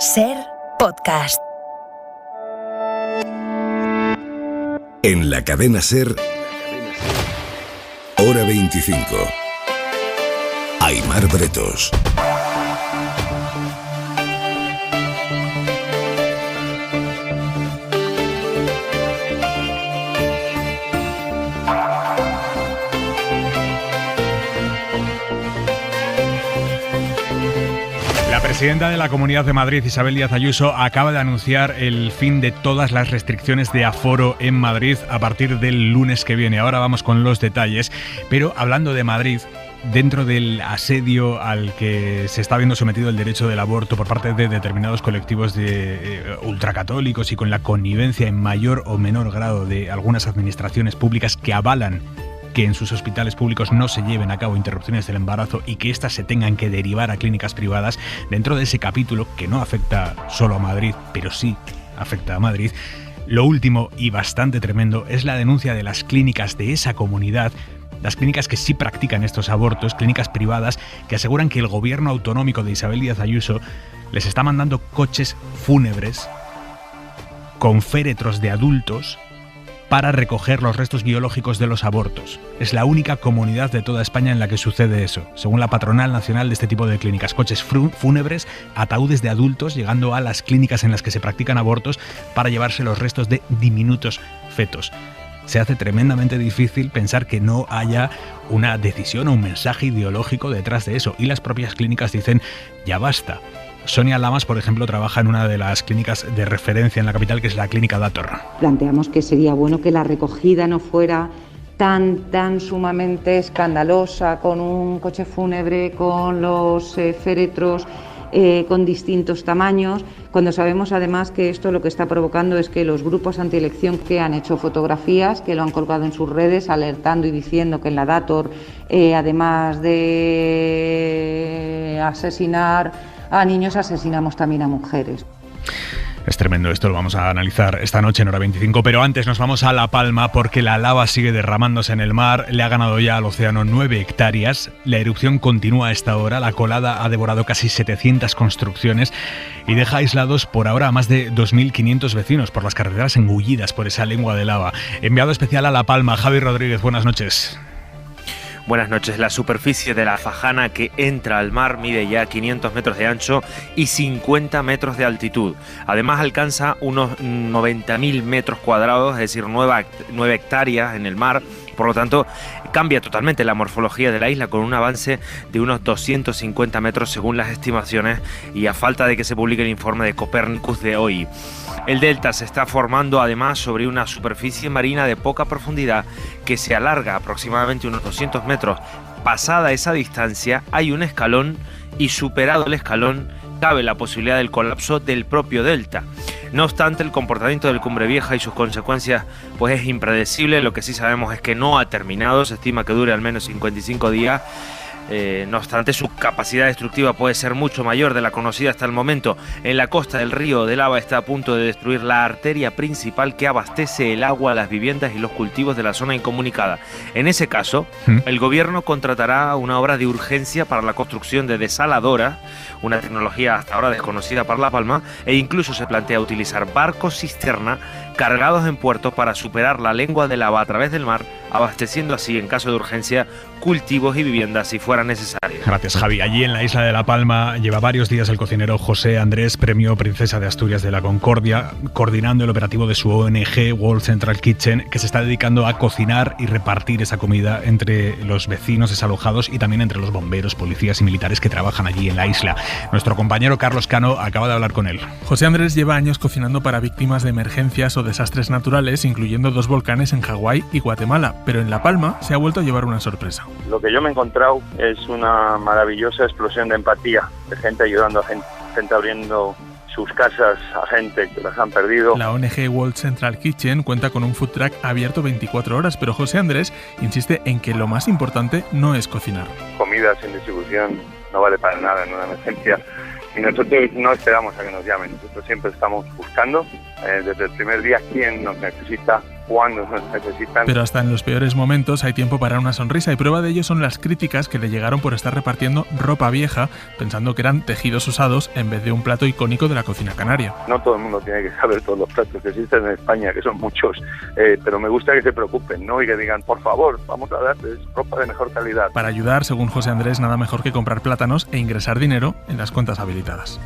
SER Podcast. En la cadena SER, Hora 25. Aimar Bretos. La presidenta de la Comunidad de Madrid, Isabel Díaz Ayuso, acaba de anunciar el fin de todas las restricciones de aforo en Madrid a partir del lunes que viene. Ahora vamos con los detalles, pero hablando de Madrid, dentro del asedio al que se está viendo sometido el derecho del aborto por parte de determinados colectivos de ultracatólicos y con la connivencia en mayor o menor grado de algunas administraciones públicas que avalan que en sus hospitales públicos no se lleven a cabo interrupciones del embarazo y que éstas se tengan que derivar a clínicas privadas, dentro de ese capítulo que no afecta solo a Madrid, pero sí afecta a Madrid, lo último y bastante tremendo es la denuncia de las clínicas de esa comunidad, las clínicas que sí practican estos abortos, clínicas privadas, que aseguran que el gobierno autonómico de Isabel Díaz Ayuso les está mandando coches fúnebres con féretros de adultos para recoger los restos biológicos de los abortos. Es la única comunidad de toda España en la que sucede eso, según la patronal nacional de este tipo de clínicas. Coches fúnebres, ataúdes de adultos, llegando a las clínicas en las que se practican abortos para llevarse los restos de diminutos fetos. Se hace tremendamente difícil pensar que no haya una decisión o un mensaje ideológico detrás de eso. Y las propias clínicas dicen, ya basta. Sonia Lamas, por ejemplo, trabaja en una de las clínicas de referencia en la capital, que es la Clínica Dator. Planteamos que sería bueno que la recogida no fuera tan sumamente escandalosa, con un coche fúnebre, con los féretros con distintos tamaños, cuando sabemos además que esto lo que está provocando es que los grupos antielección que han hecho fotografías, que lo han colgado en sus redes, alertando y diciendo que en la Dator, además de asesinar a niños, asesinamos también a mujeres. Es tremendo, esto lo vamos a analizar esta noche en Hora 25, pero antes nos vamos a La Palma porque la lava sigue derramándose en el mar, le ha ganado ya al océano 9 hectáreas, la erupción continúa a esta hora, la colada ha devorado casi 700 construcciones y deja aislados por ahora a más de 2.500 vecinos por las carreteras engullidas por esa lengua de lava. Enviado especial a La Palma, Javi Rodríguez, buenas noches. Buenas noches. La superficie de la Fajana que entra al mar mide ya 500 metros de ancho y 50 metros de altitud. Además alcanza unos 90.000 metros cuadrados, es decir, 9 hectáreas en el mar. Por lo tanto, cambia totalmente la morfología de la isla con un avance de unos 250 metros según las estimaciones y a falta de que se publique el informe de Copernicus de hoy. El delta se está formando además sobre una superficie marina de poca profundidad que se alarga aproximadamente unos 200 metros. Pasada esa distancia hay un escalón y superado el escalón cabe la posibilidad del colapso del propio delta. No obstante, el comportamiento del Cumbre Vieja y sus consecuencias pues es impredecible. Lo que sí sabemos es que no ha terminado, se estima que dure al menos 55 días. No obstante, su capacidad destructiva puede ser mucho mayor de la conocida hasta el momento. En la costa del río de lava está a punto de destruir la arteria principal que abastece el agua a las viviendas y los cultivos de la zona incomunicada. En ese caso, el gobierno contratará una obra de urgencia para la construcción de desaladoras, una tecnología hasta ahora desconocida para La Palma, e incluso se plantea utilizar barcos cisterna cargados en puertos para superar la lengua de lava a través del mar, abasteciendo así, en caso de urgencia, cultivos y viviendas si fuera necesario. Gracias, Javi. Allí en la isla de La Palma lleva varios días el cocinero José Andrés, premio Princesa de Asturias de la Concordia, coordinando el operativo de su ONG World Central Kitchen, que se está dedicando a cocinar y repartir esa comida entre los vecinos desalojados y también entre los bomberos, policías y militares que trabajan allí en la isla. Nuestro compañero Carlos Cano acaba de hablar con él. José Andrés lleva años cocinando para víctimas de emergencias o desastres naturales, incluyendo 2 volcanes en Hawái y Guatemala, pero en La Palma se ha vuelto a llevar una sorpresa. Lo que yo me he encontrado es una maravillosa explosión de empatía, de gente ayudando a gente abriendo sus casas a gente que las han perdido. La ONG World Central Kitchen cuenta con un food truck abierto 24 horas, pero José Andrés insiste en que lo más importante no es cocinar. Comida sin distribución no vale para nada en una emergencia. Y nosotros no esperamos a que nos llamen, nosotros siempre estamos buscando desde el primer día quién nos necesita cuando nos necesitan. Pero hasta en los peores momentos hay tiempo para una sonrisa, y prueba de ello son las críticas que le llegaron por estar repartiendo ropa vieja, pensando que eran tejidos usados en vez de un plato icónico de la cocina canaria. No todo el mundo tiene que saber todos los platos que existen en España, que son muchos, pero me gusta que se preocupen, ¿no? Y que digan, por favor, vamos a darles ropa de mejor calidad. Para ayudar, según José Andrés, nada mejor que comprar plátanos e ingresar dinero en las cuentas habilitadas.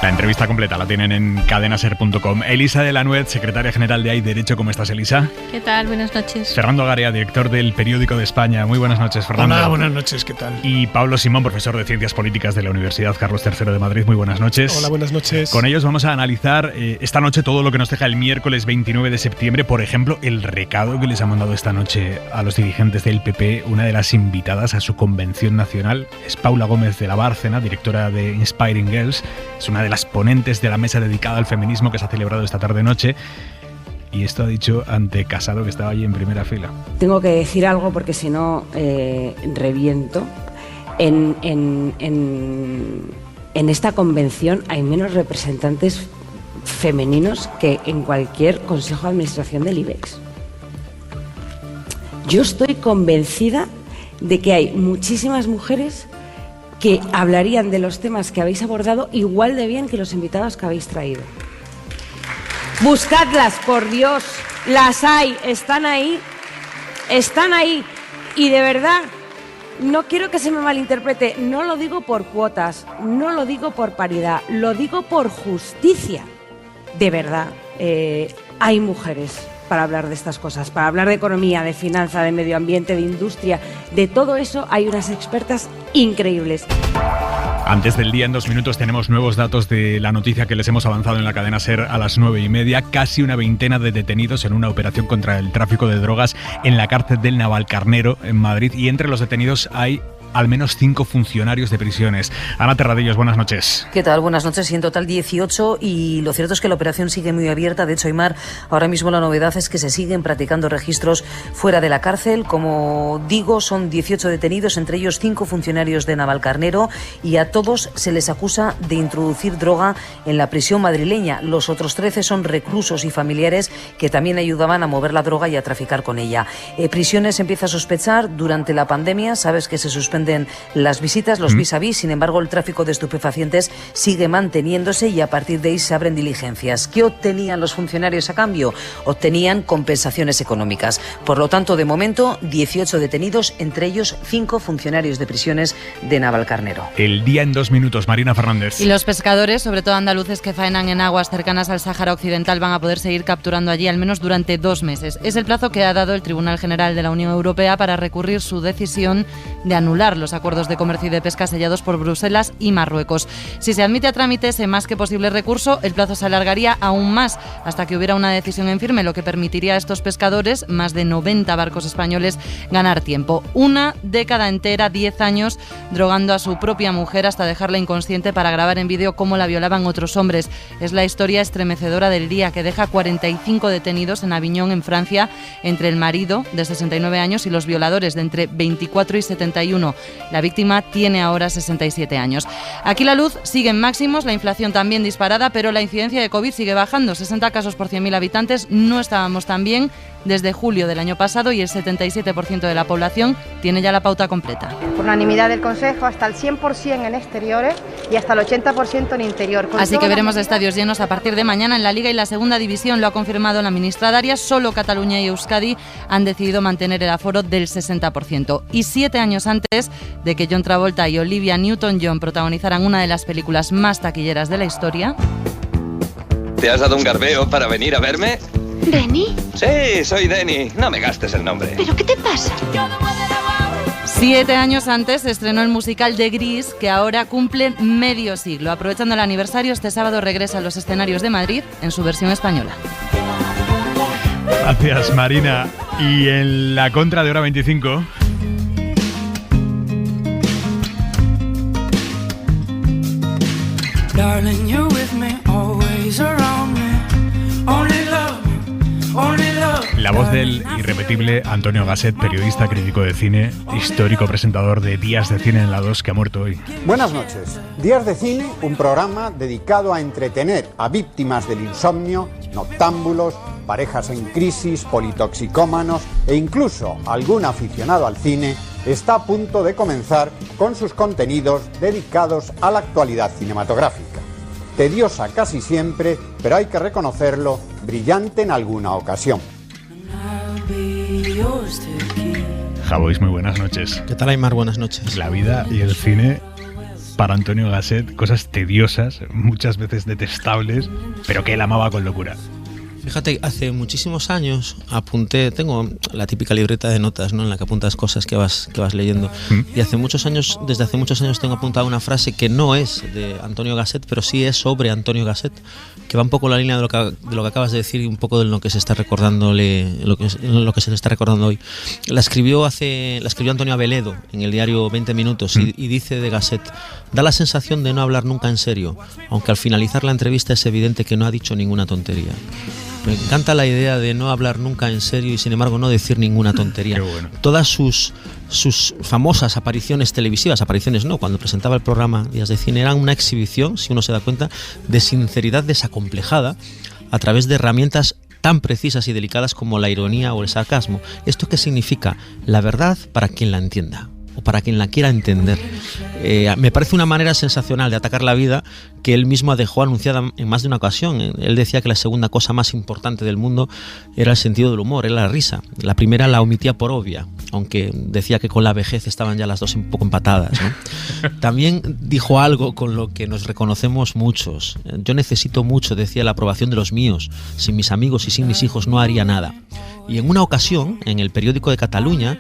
La entrevista completa la tienen en cadenaser.com. Elisa de la Nuez, secretaria general de Hay Derecho. ¿Cómo estás, Elisa? ¿Qué tal? Buenas noches. Fernando Garea, director del Periódico de España. Muy buenas noches, Fernando. Hola, buenas noches, ¿qué tal? Y Pablo Simón, profesor de Ciencias Políticas de la Universidad Carlos III de Madrid. Muy buenas noches. Hola, buenas noches. Con ellos vamos a analizar esta noche todo lo que nos deja el miércoles 29 de septiembre. Por ejemplo, el recado que les ha mandado esta noche a los dirigentes del PP. Una de las invitadas a su convención nacional es Paula Gómez de la Bárcena, directora de Inspiring Girls. Es una de las ponentes de la mesa dedicada al feminismo que se ha celebrado esta tarde-noche. Y esto ha dicho ante Casado, que estaba allí en primera fila. Tengo que decir algo porque si no reviento. En esta convención hay menos representantes femeninos que en cualquier consejo de administración del IBEX. Yo estoy convencida de que hay muchísimas mujeres que hablarían de los temas que habéis abordado igual de bien que los invitados que habéis traído. Buscadlas, por Dios, las hay, están ahí, y de verdad, no quiero que se me malinterprete, no lo digo por cuotas, no lo digo por paridad, lo digo por justicia. De verdad, hay mujeres para hablar de estas cosas, para hablar de economía, de finanza, de medio ambiente, de industria, de todo eso hay unas expertas increíbles. Antes del día, en 2 minutos, tenemos nuevos datos de la noticia que les hemos avanzado en la cadena SER a las 9:30. Casi una veintena de detenidos en una operación contra el tráfico de drogas en la cárcel del Navalcarnero, en Madrid. Y entre los detenidos hay al menos 5 funcionarios de prisiones. Ana Terradillos, buenas noches. ¿Qué tal? Buenas noches. Y en total 18, y lo cierto es que la operación sigue muy abierta. De hecho, Aymar, ahora mismo la novedad es que se siguen practicando registros fuera de la cárcel. Como digo, son 18 detenidos, entre ellos 5 funcionarios de Navalcarnero, y a todos se les acusa de introducir droga en la prisión madrileña. Los otros 13 son reclusos y familiares que también ayudaban a mover la droga y a traficar con ella. Prisiones empieza a sospechar durante la pandemia. Sabes que se suspenden las visitas, los vis-a-vis. Sin embargo, el tráfico de estupefacientes sigue manteniéndose y a partir de ahí se abren diligencias. ¿Qué obtenían los funcionarios a cambio? Obtenían compensaciones económicas. Por lo tanto, de momento, 18 detenidos, entre ellos 5 funcionarios de prisiones de Navalcarnero. El día en 2 minutos, Marina Fernández. Y los pescadores, sobre todo andaluces que faenan en aguas cercanas al Sáhara Occidental, van a poder seguir capturando allí al menos durante 2 meses. Es el plazo que ha dado el Tribunal General de la Unión Europea para recurrir su decisión de anular los acuerdos de comercio y de pesca sellados por Bruselas y Marruecos. Si se admite a trámite ese más que posible recurso, el plazo se alargaría aún más hasta que hubiera una decisión en firme, lo que permitiría a estos pescadores, más de 90 barcos españoles, ganar tiempo. Una década entera, 10 años, drogando a su propia mujer hasta dejarla inconsciente para grabar en vídeo cómo la violaban otros hombres. Es la historia estremecedora del día, que deja 45 detenidos en Aviñón, en Francia, entre el marido, de 69 años, y los violadores, de entre 24 y 71. La víctima tiene ahora 67 años. Aquí la luz sigue en máximos, la inflación también disparada, pero la incidencia de COVID sigue bajando. 60 casos por 100.000 habitantes. No estábamos tan bien desde julio del año pasado y el 77% de la población tiene ya la pauta completa. Por unanimidad del Consejo, hasta el 100% en exteriores y hasta el 80% en interior. Así que veremos estadios llenos a partir de mañana en la Liga y la Segunda División. Lo ha confirmado la ministra Darias. Solo Cataluña y Euskadi han decidido mantener el aforo del 60%. Y 7 años antes de que John Travolta y Olivia Newton-John protagonizaran una de las películas más taquilleras de la historia. ¿Te has dado un garbeo para venir a verme? ¿Denny? Sí, soy Denny. No me gastes el nombre. ¿Pero qué te pasa? 7 años antes se estrenó el musical de Gris, que ahora cumple medio siglo. Aprovechando el aniversario, este sábado regresa a los escenarios de Madrid en su versión española. Gracias, Marina. Y en la contra de hora 25... Darling, you're with me, always around me. Only love me, only love me. La voz del irrepetible Antonio Gasset, periodista, crítico de cine, histórico presentador de Días de Cine en la 2, que ha muerto hoy. Buenas noches. Días de Cine, un programa dedicado a entretener a víctimas del insomnio, noctámbulos, parejas en crisis, politoxicómanos e incluso algún aficionado al cine está a punto de comenzar con sus contenidos dedicados a la actualidad cinematográfica. Tediosa casi siempre, pero hay que reconocerlo, brillante en alguna ocasión. Javois, muy buenas noches. ¿Qué tal, Aymar? Buenas noches. La vida y el cine para Antonio Gasset, cosas tediosas, muchas veces detestables, pero que él amaba con locura. Fíjate, hace muchísimos años tengo la típica libreta de notas, ¿no?, en la que apuntas cosas que vas leyendo. Y desde hace muchos años tengo apuntada una frase que no es de Antonio Gasset, pero sí es sobre Antonio Gasset, que va un poco en la línea de lo que acabas de decir y un poco de lo que se está recordándole, lo que se le está recordando hoy. La escribió Antonio Aveledo en el diario 20 Minutos y dice de Gasset: da la sensación de no hablar nunca en serio, aunque al finalizar la entrevista es evidente que no ha dicho ninguna tontería. Me encanta la idea de no hablar nunca en serio y sin embargo no decir ninguna tontería. Qué bueno. Todas sus famosas apariciones televisivas, cuando presentaba el programa Días de Cine, eran una exhibición, si uno se da cuenta, de sinceridad desacomplejada a través de herramientas tan precisas y delicadas como la ironía o el sarcasmo. ¿Esto qué significa? La verdad para quien la entienda, o para quien la quiera entender. Me parece una manera sensacional de atacar la vida que él mismo dejó anunciada en más de una ocasión. Él decía que la segunda cosa más importante del mundo era el sentido del humor, era la risa. La primera la omitía por obvia, aunque decía que con la vejez estaban ya las dos un poco empatadas, ¿no? También dijo algo con lo que nos reconocemos muchos. Yo necesito mucho, decía, la aprobación de los míos. Sin mis amigos y sin mis hijos no haría nada. Y en una ocasión, en el periódico de Cataluña,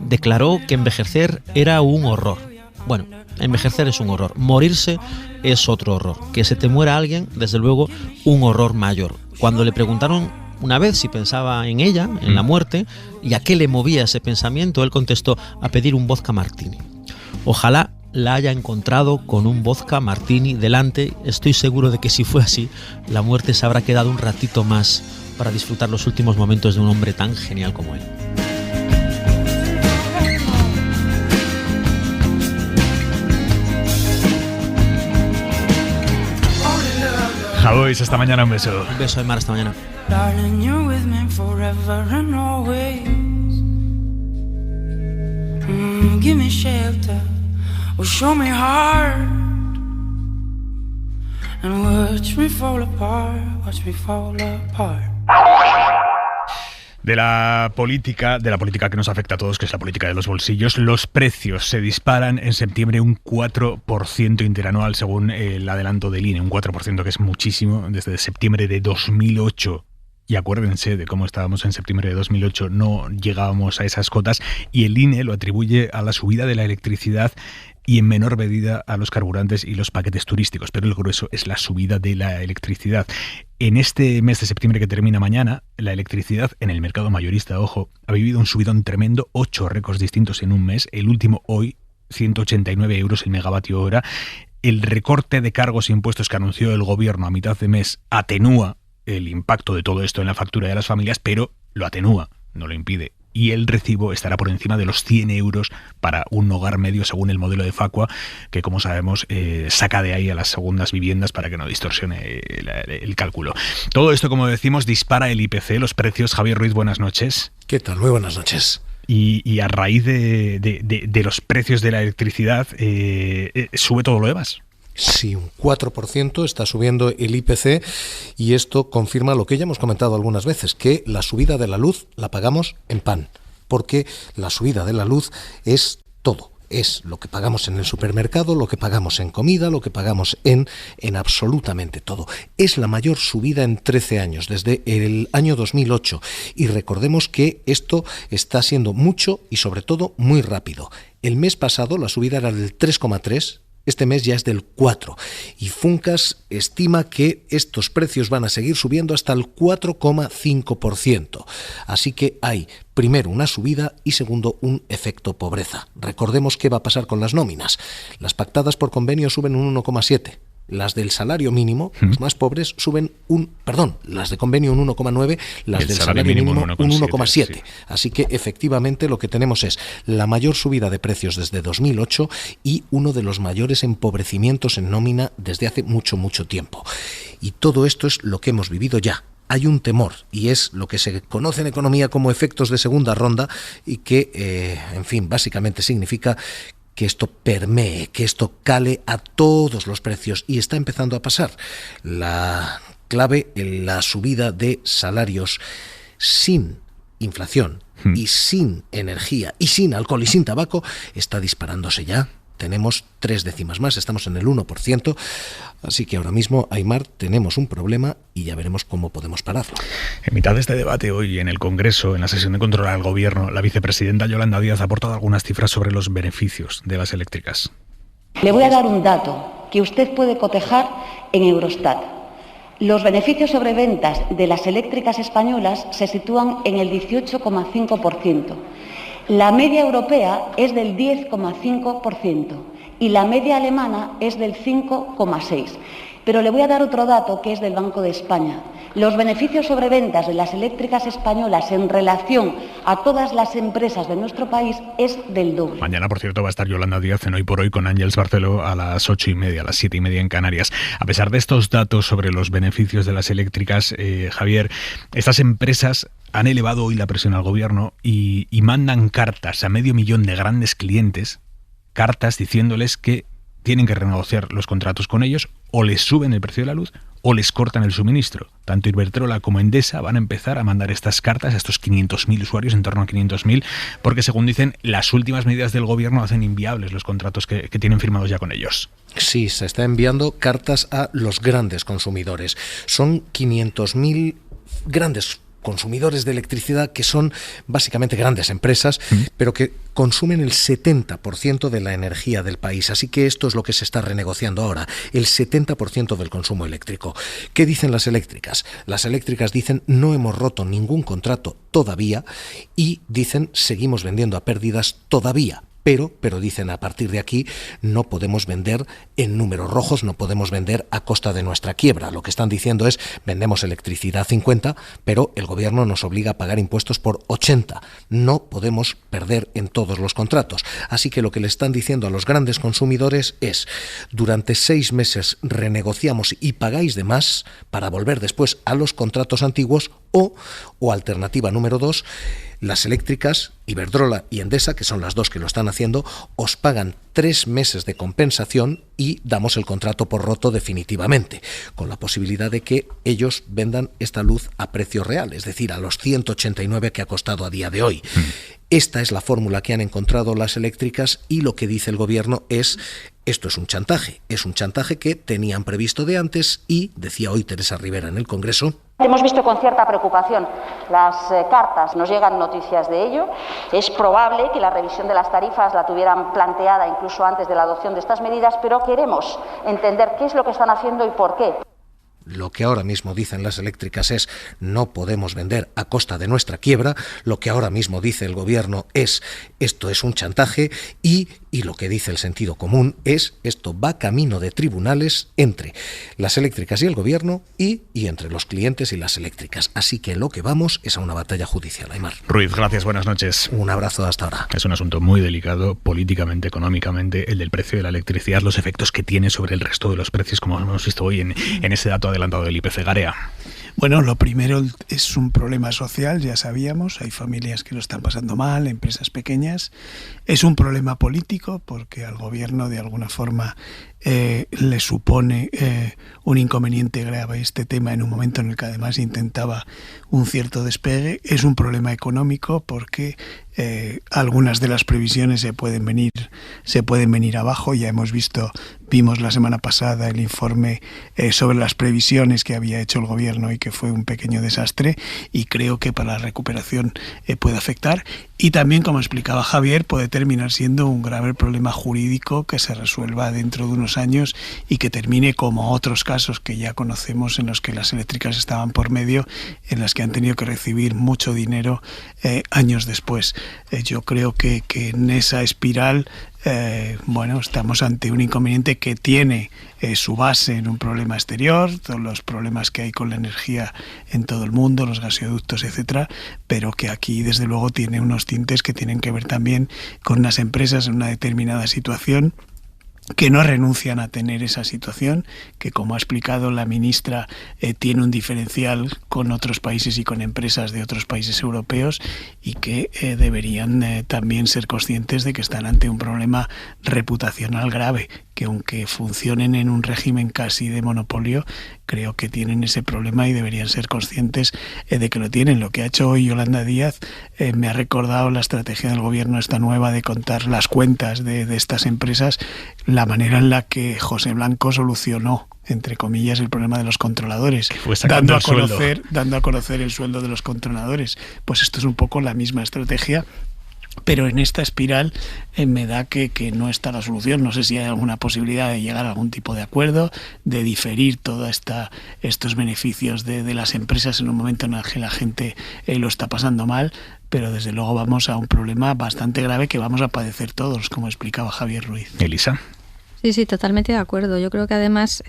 declaró que envejecer era un horror. Bueno, envejecer es un horror, morirse es otro horror. Que se te muera alguien, desde luego, un horror mayor. Cuando le preguntaron una vez si pensaba en ella, en la muerte, y a qué le movía ese pensamiento, él contestó: a pedir un vodka martini. Ojalá la haya encontrado con un vodka martini delante. Estoy seguro de que si fue así, la muerte se habrá quedado un ratito más para disfrutar los últimos momentos de un hombre tan genial como él. Javois, hasta mañana, un beso. Un beso, Aymar, hasta mañana. Darling, you're with me forever and always. Give me shelter or show me heart, and watch me fall apart, watch me fall apart. De la política que nos afecta a todos, que es la política de los bolsillos, los precios se disparan en septiembre un 4% interanual según el adelanto del INE, un 4% que es muchísimo. Desde septiembre de 2008, y acuérdense de cómo estábamos en septiembre de 2008, no llegábamos a esas cotas, y el INE lo atribuye a la subida de la electricidad y en menor medida a los carburantes y los paquetes turísticos, pero el grueso es la subida de la electricidad. En este mes de septiembre que termina mañana, la electricidad en el mercado mayorista, ojo, ha vivido un subidón tremendo, 8 récords distintos en un mes, el último hoy, 189 euros el megavatio hora. El recorte de cargos e impuestos que anunció el gobierno a mitad de mes atenúa el impacto de todo esto en la factura de las familias, pero lo atenúa, no lo impide. Y el recibo estará por encima de los 100 euros para un hogar medio, según el modelo de Facua, que, como sabemos, saca de ahí a las segundas viviendas para que no distorsione el cálculo. Todo esto, como decimos, dispara el IPC, los precios. Javier Ruiz, buenas noches. ¿Qué tal? Muy buenas noches. Y a raíz de los precios de la electricidad, ¿sube todo lo demás? Sí, un 4% está subiendo el IPC, y esto confirma lo que ya hemos comentado algunas veces, que la subida de la luz la pagamos en pan, porque la subida de la luz es todo. Es lo que pagamos en el supermercado, lo que pagamos en comida, lo que pagamos en absolutamente todo. Es la mayor subida en 13 años, desde el año 2008. Y recordemos que esto está siendo mucho y sobre todo muy rápido. El mes pasado la subida era del 3,3%. Este mes ya es del 4%, y Funcas estima que estos precios van a seguir subiendo hasta el 4,5%. Así que hay, primero, una subida y segundo, un efecto pobreza. Recordemos qué va a pasar con las nóminas. Las pactadas por convenio suben un 1,7%. Las del salario mínimo, los más pobres, suben las de convenio un 1,9%, las del salario mínimo un 1,7%. Sí. Así que efectivamente lo que tenemos es la mayor subida de precios desde 2008 y uno de los mayores empobrecimientos en nómina desde hace mucho, mucho tiempo. Y todo esto es lo que hemos vivido ya. hay un temor, y es lo que se conoce en economía como efectos de segunda ronda, y que, en fin, básicamente significa que esto permee, que esto cale a todos los precios, y está empezando a pasar. La clave en la subida de salarios sin inflación y sin energía y sin alcohol y sin tabaco está disparándose ya. Tenemos 3 décimas más, estamos en el 1%, así que ahora mismo, Aimar, tenemos un problema y ya veremos cómo podemos pararlo. En mitad de este debate hoy en el Congreso, en la sesión de control al Gobierno, la vicepresidenta Yolanda Díaz ha aportado algunas cifras sobre los beneficios de las eléctricas. Le voy a dar un dato que usted puede cotejar en Eurostat. Los beneficios sobre ventas de las eléctricas españolas se sitúan en el 18,5%. La media europea es del 10,5% y la media alemana es del 5,6%. Pero le voy a dar otro dato que es del Banco de España. Los beneficios sobre ventas de las eléctricas españolas en relación a todas las empresas de nuestro país es del doble. Mañana, por cierto, va a estar Yolanda Díaz en Hoy por Hoy con Ángeles Barceló a las 8:30, a las 7:30 en Canarias. A pesar de estos datos sobre los beneficios de las eléctricas, Javier, estas empresas han elevado hoy la presión al Gobierno y mandan cartas a 500.000 de grandes clientes, cartas diciéndoles que tienen que renegociar los contratos con ellos, o les suben el precio de la luz o les cortan el suministro. Tanto Iberdrola como Endesa van a empezar a mandar estas cartas a estos 500.000 usuarios, en torno a 500.000, porque según dicen, las últimas medidas del Gobierno hacen inviables los contratos que tienen firmados ya con ellos. Sí, se está enviando cartas a los grandes consumidores. Son 500.000 grandes consumidores de electricidad que son básicamente grandes empresas, pero que consumen el 70% de la energía del país. Así que esto es lo que se está renegociando ahora, el 70% del consumo eléctrico. ¿Qué dicen las eléctricas? Las eléctricas dicen no hemos roto ningún contrato todavía y dicen seguimos vendiendo a pérdidas todavía. Pero dicen a partir de aquí no podemos vender en números rojos, no podemos vender a costa de nuestra quiebra. Lo que están diciendo es vendemos electricidad a 50, pero el Gobierno nos obliga a pagar impuestos por 80. No podemos perder en todos los contratos. Así que lo que le están diciendo a los grandes consumidores es durante 6 meses renegociamos y pagáis de más para volver después a los contratos antiguos o alternativa número 2, las eléctricas, Iberdrola y Endesa, que son las dos que lo están haciendo, os pagan 3 meses de compensación y damos el contrato por roto definitivamente, con la posibilidad de que ellos vendan esta luz a precio real, es decir, a los 189 que ha costado a día de hoy. Esta es la fórmula que han encontrado las eléctricas y lo que dice el Gobierno es esto es un chantaje que tenían previsto de antes y, decía hoy Teresa Rivera en el Congreso, hemos visto con cierta preocupación las cartas, nos llegan noticias de ello. Es probable que la revisión de las tarifas la tuvieran planteada incluso antes de la adopción de estas medidas, pero queremos entender qué es lo que están haciendo y por qué. Lo que ahora mismo dicen las eléctricas es no podemos vender a costa de nuestra quiebra. Lo que ahora mismo dice el Gobierno es esto es un chantaje y lo que dice el sentido común es esto va camino de tribunales entre las eléctricas y el Gobierno y entre los clientes y las eléctricas. Así que lo que vamos es a una batalla judicial, Aimar. Ruiz, gracias, buenas noches. Un abrazo hasta ahora. Es un asunto muy delicado políticamente, económicamente, el del precio de la electricidad, los efectos que tiene sobre el resto de los precios, como hemos visto hoy en ese dato adelantado del IPC. Garea. Bueno, lo primero es un problema social, ya sabíamos, hay familias que lo están pasando mal, empresas pequeñas. Es un problema político porque al Gobierno de alguna forma le supone un inconveniente grave este tema en un momento en el que además intentaba un cierto despegue. Es un problema económico porque algunas de las previsiones se pueden venir abajo. Ya vimos la semana pasada el informe sobre las previsiones que había hecho el Gobierno y que fue un pequeño desastre, y creo que para la recuperación puede afectar. Y también, como explicaba Javier, puede terminar siendo un grave problema jurídico que se resuelva dentro de unos años y que termine como otros casos que ya conocemos en los que las eléctricas estaban por medio, en las que han tenido que recibir mucho dinero años después. Yo creo que en esa espiral estamos ante un inconveniente que tiene su base en un problema exterior, todos los problemas que hay con la energía en todo el mundo, los gasoductos, etcétera, pero que aquí desde luego tiene unos tintes que tienen que ver también con unas empresas en una determinada situación que no renuncian a tener esa situación, que como ha explicado la ministra tiene un diferencial con otros países y con empresas de otros países europeos y que deberían también ser conscientes de que están ante un problema reputacional grave, que aunque funcionen en un régimen casi de monopolio, creo que tienen ese problema y deberían ser conscientes de que lo tienen. Lo que ha hecho hoy Yolanda Díaz me ha recordado la estrategia del gobierno esta nueva de contar las cuentas de estas empresas, la manera en la que José Blanco solucionó, entre comillas, el problema de los controladores, dando a conocer el sueldo de los controladores. Pues esto es un poco la misma estrategia, pero en esta espiral me da que no está la solución. No sé si hay alguna posibilidad de llegar a algún tipo de acuerdo, de diferir todos estos beneficios de las empresas en un momento en el que la gente lo está pasando mal, pero desde luego vamos a un problema bastante grave que vamos a padecer todos, como explicaba Javier Ruiz. Elisa. Sí, totalmente de acuerdo. Yo creo que además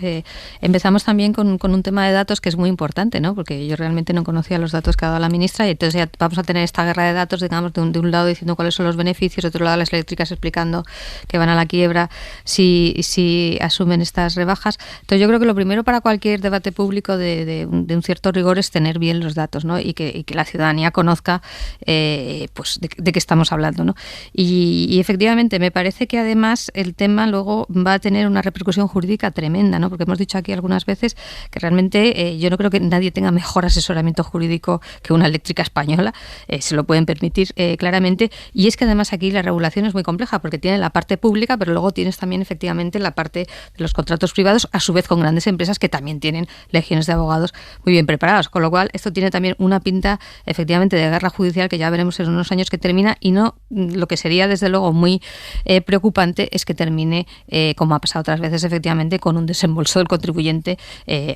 empezamos también con un tema de datos que es muy importante, ¿no? Porque yo realmente no conocía los datos que ha dado la ministra y entonces ya vamos a tener esta guerra de datos, digamos, de un lado diciendo cuáles son los beneficios, de otro lado las eléctricas explicando que van a la quiebra si asumen estas rebajas. Entonces yo creo que lo primero para cualquier debate público de un cierto rigor es tener bien los datos, ¿no? Y que la ciudadanía conozca pues de qué estamos hablando, ¿no? Y efectivamente me parece que además el tema luego va a tener una repercusión jurídica tremenda, ¿no? Porque hemos dicho aquí algunas veces que realmente yo no creo que nadie tenga mejor asesoramiento jurídico que una eléctrica española, se lo pueden permitir claramente, y es que además aquí la regulación es muy compleja porque tiene la parte pública, pero luego tienes también efectivamente la parte de los contratos privados, a su vez con grandes empresas que también tienen legiones de abogados muy bien preparados, con lo cual esto tiene también una pinta efectivamente de guerra judicial que ya veremos en unos años que termina, y no, lo que sería desde luego muy preocupante es que termine como ha pasado otras veces, efectivamente, con un desembolso del contribuyente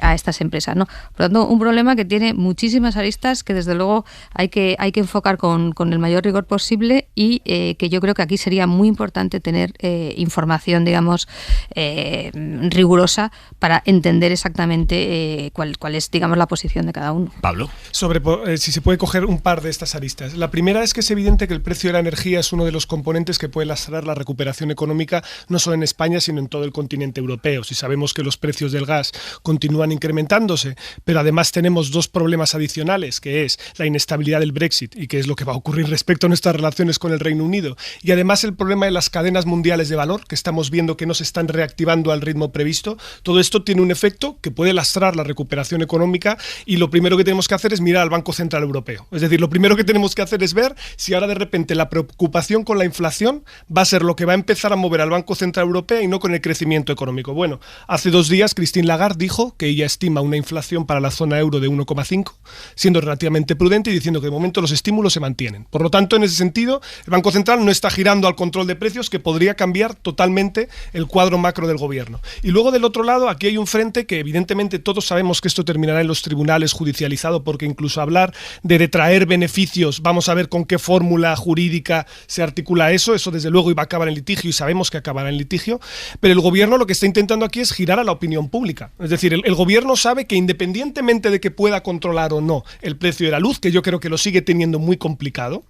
a estas empresas, ¿no? Por lo tanto, un problema que tiene muchísimas aristas que desde luego hay que enfocar con el mayor rigor posible, y que yo creo que aquí sería muy importante tener información, digamos, rigurosa para entender exactamente cuál es, digamos, la posición de cada uno. Pablo. Sobre si se puede coger un par de estas aristas. La primera es que es evidente que el precio de la energía es uno de los componentes que puede lastrar la recuperación económica, no solo en España, sino en todo el continente europeo. Si sabemos que los precios del gas continúan incrementándose, pero además tenemos dos problemas adicionales, que es la inestabilidad del Brexit y que es lo que va a ocurrir respecto a nuestras relaciones con el Reino Unido, y además el problema de las cadenas mundiales de valor, que estamos viendo que no se están reactivando al ritmo previsto. Todo esto tiene un efecto que puede lastrar la recuperación económica, y lo primero que tenemos que hacer es mirar al Banco Central Europeo. Es decir, lo primero que tenemos que hacer es ver si ahora de repente la preocupación con la inflación va a ser lo que va a empezar a mover al Banco Central Europeo y no con el crecimiento económico. Bueno, hace 2 días Christine Lagarde dijo que ella estima una inflación para la zona euro de 1,5, siendo relativamente prudente y diciendo que de momento los estímulos se mantienen. Por lo tanto, en ese sentido, el Banco Central no está girando al control de precios, que podría cambiar totalmente el cuadro macro del gobierno. Y luego del otro lado, aquí hay un frente que evidentemente todos sabemos que esto terminará en los tribunales judicializado, porque incluso hablar de detraer beneficios, vamos a ver con qué fórmula jurídica se articula eso desde luego iba a acabar en litigio y sabemos que acabará en litigio, pero el gobierno lo que está intentando aquí es girar a la opinión pública. Es decir, el gobierno sabe que independientemente de que pueda controlar o no el precio de la luz, que yo creo que lo sigue teniendo muy complicado,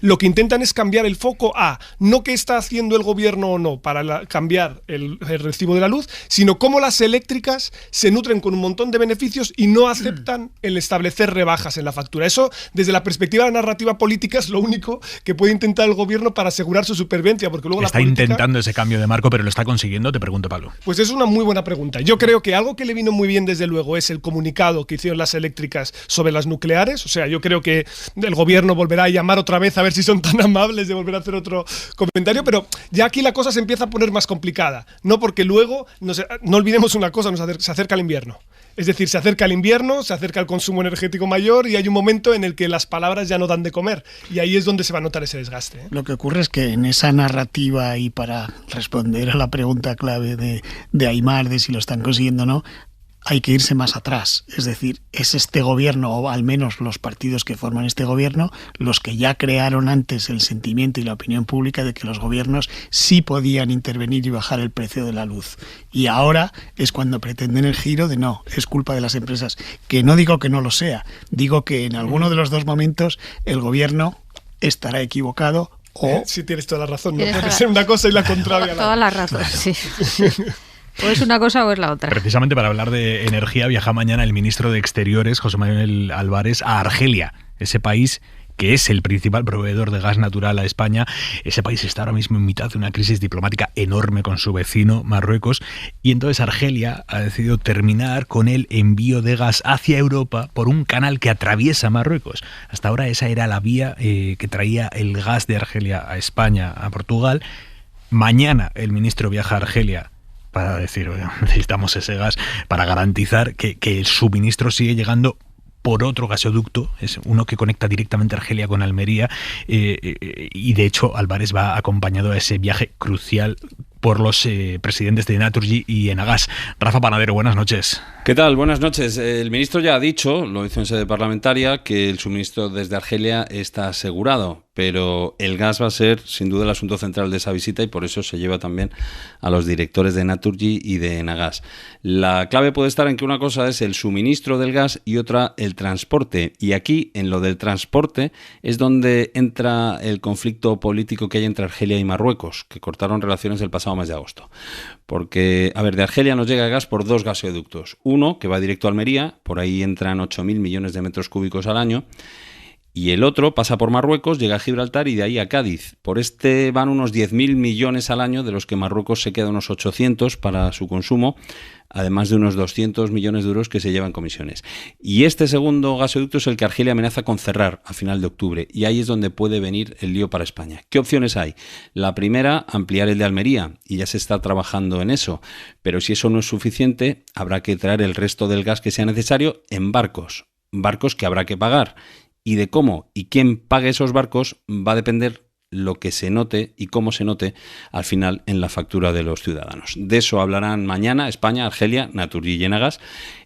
lo que intentan es cambiar el foco a no qué está haciendo el gobierno o no para cambiar el recibo de la luz, sino cómo las eléctricas se nutren con un montón de beneficios y no aceptan el establecer rebajas en la factura. Eso, desde la perspectiva de la narrativa política, es lo único que puede intentar el gobierno para asegurar su supervivencia, porque luego está intentando ese cambio de marco, pero lo está consiguiendo, te pregunto, Pablo. Pues es una muy buena pregunta. Yo creo que algo que le vino muy bien, desde luego, es el comunicado que hicieron las eléctricas sobre las nucleares. O sea, yo creo que el gobierno volverá a llamar otra vez a ver si son tan amables de volver a hacer otro comentario, pero ya aquí la cosa se empieza a poner más complicada, ¿no? Porque luego, no olvidemos una cosa, se acerca el invierno. Es decir, se acerca el invierno, se acerca el consumo energético mayor y hay un momento en el que las palabras ya no dan de comer, y ahí es donde se va a notar ese desgaste, ¿eh? Lo que ocurre es que en esa narrativa, y para responder a la pregunta clave de Aimar de si lo están consiguiendo o no, hay que irse más atrás. Es decir, es este gobierno, o al menos los partidos que forman este gobierno, los que ya crearon antes el sentimiento y la opinión pública de que los gobiernos sí podían intervenir y bajar el precio de la luz. Y ahora es cuando pretenden el giro de no, es culpa de las empresas. Que no digo que no lo sea, digo que en alguno de los dos momentos el gobierno estará equivocado O sí, tienes toda la razón, no puede ser una cosa y la contraria. Toda la razón, sí. O es una cosa o es la otra. Precisamente para hablar de energía viaja mañana el ministro de Exteriores, José Manuel Álvarez, a Argelia, ese país que es el principal proveedor de gas natural a España. Ese país está ahora mismo en mitad de una crisis diplomática enorme con su vecino, Marruecos, y entonces Argelia ha decidido terminar con el envío de gas hacia Europa por un canal que atraviesa Marruecos. Hasta ahora esa era la vía que traía el gas de Argelia a España, a Portugal. Mañana el ministro viaja a Argelia para decir, bueno, necesitamos ese gas para garantizar que el suministro sigue llegando por otro gasoducto, es uno que conecta directamente Argelia con Almería, y de hecho Álvarez va acompañado a ese viaje crucial por los presidentes de Naturgy y Enagás. Rafa Panadero, buenas noches. ¿Qué tal? Buenas noches. El ministro ya ha dicho, lo hizo en sede parlamentaria, que el suministro desde Argelia está asegurado, pero el gas va a ser sin duda el asunto central de esa visita y por eso se lleva también a los directores de Naturgy y de Enagás. La clave puede estar en que una cosa es el suministro del gas y otra el transporte, y aquí en lo del transporte es donde entra el conflicto político que hay entre Argelia y Marruecos, que cortaron relaciones el pasado mes de agosto. Porque, a ver, de Argelia nos llega gas por dos gasoductos. Uno, que va directo a Almería, por ahí entran 8.000 millones de metros cúbicos al año, y el otro pasa por Marruecos, llega a Gibraltar y de ahí a Cádiz. Por este van unos 10.000 millones al año, de los que Marruecos se queda unos 800 para su consumo, además de unos 200 millones de euros que se llevan comisiones. Y este segundo gasoducto es el que Argelia amenaza con cerrar a final de octubre, y ahí es donde puede venir el lío para España. ¿Qué opciones hay? La primera, ampliar el de Almería, y ya se está trabajando en eso, pero si eso no es suficiente, habrá que traer el resto del gas que sea necesario en barcos que habrá que pagar. Y de cómo y quién pague esos barcos va a depender lo que se note y cómo se note al final en la factura de los ciudadanos. De eso hablarán mañana España, Argelia, Naturgy y Enagás,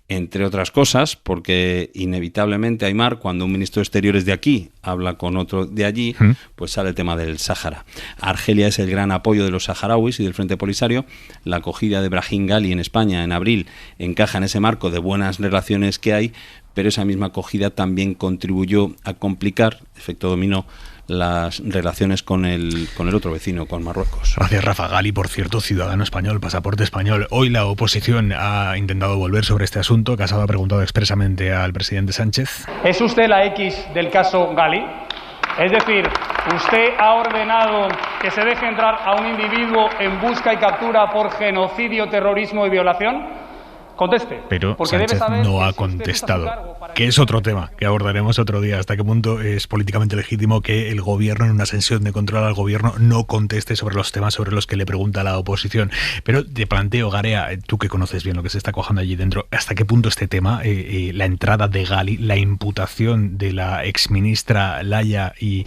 entre otras cosas, porque inevitablemente, Aimar, cuando un ministro de Exteriores de aquí habla con otro de allí, pues sale el tema del Sáhara. Argelia es el gran apoyo de los saharauis y del Frente Polisario. La acogida de Brahim Ghali en España en abril encaja en ese marco de buenas relaciones que hay, pero esa misma acogida también contribuyó a complicar, efecto dominó, las relaciones con el otro vecino, con Marruecos. Gracias, Rafa. Ghali, por cierto, ciudadano español, pasaporte español. Hoy la oposición ha intentado volver sobre este asunto. Casado ha preguntado expresamente al presidente Sánchez. ¿Es usted la X del caso Ghali? Es decir, ¿usted ha ordenado que se deje entrar a un individuo en busca y captura por genocidio, terrorismo y violación? Conteste. Pero Sánchez no ha contestado, que es otro tema que abordaremos otro día. ¿Hasta qué punto es políticamente legítimo que el gobierno, en una sesión de control al gobierno, no conteste sobre los temas sobre los que le pregunta la oposición? Pero te planteo, Garea, tú que conoces bien lo que se está cojando allí dentro, ¿hasta qué punto este tema, la entrada de Ghali, la imputación de la exministra Laya y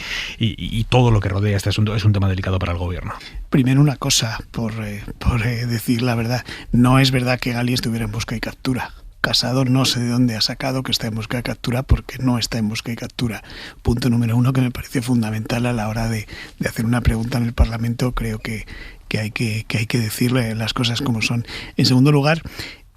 todo lo que rodea este asunto, es un tema delicado para el gobierno? Primero una cosa, por decir la verdad, no es verdad que Ghali estuviera en busca y captura. Casado no sé de dónde ha sacado que está en busca y captura, porque no está en busca y captura. Punto número uno, que me parece fundamental a la hora de hacer una pregunta en el Parlamento. Creo que hay que decirle las cosas como son. En segundo lugar,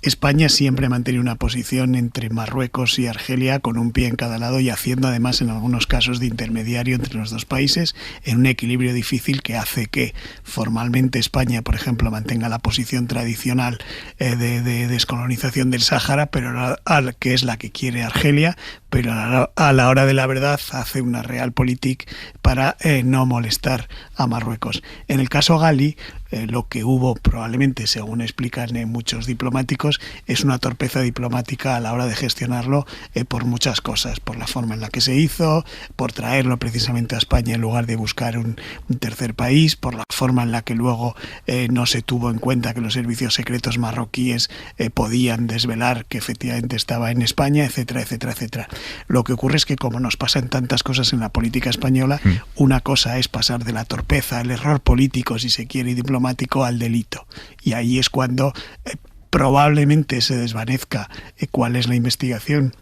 España siempre ha mantenido una posición entre Marruecos y Argelia con un pie en cada lado y haciendo además en algunos casos de intermediario entre los dos países en un equilibrio difícil que hace que formalmente España, por ejemplo, mantenga la posición tradicional de descolonización del Sáhara, pero que es la que quiere Argelia, pero a la hora de la verdad hace una realpolitik para no molestar a Marruecos. En el caso Ghali, lo que hubo probablemente, según explican muchos diplomáticos, es una torpeza diplomática a la hora de gestionarlo por muchas cosas, por la forma en la que se hizo, por traerlo precisamente a España en lugar de buscar un tercer país, por la forma en la que luego no se tuvo en cuenta que los servicios secretos marroquíes podían desvelar que efectivamente estaba en España, etcétera, etcétera, etcétera. Lo que ocurre es que, como nos pasan tantas cosas en la política española, una cosa es pasar de la torpeza, el error político, si se quiere, y diplomático, al delito. Y ahí es cuando probablemente se desvanezca cuál es la investigación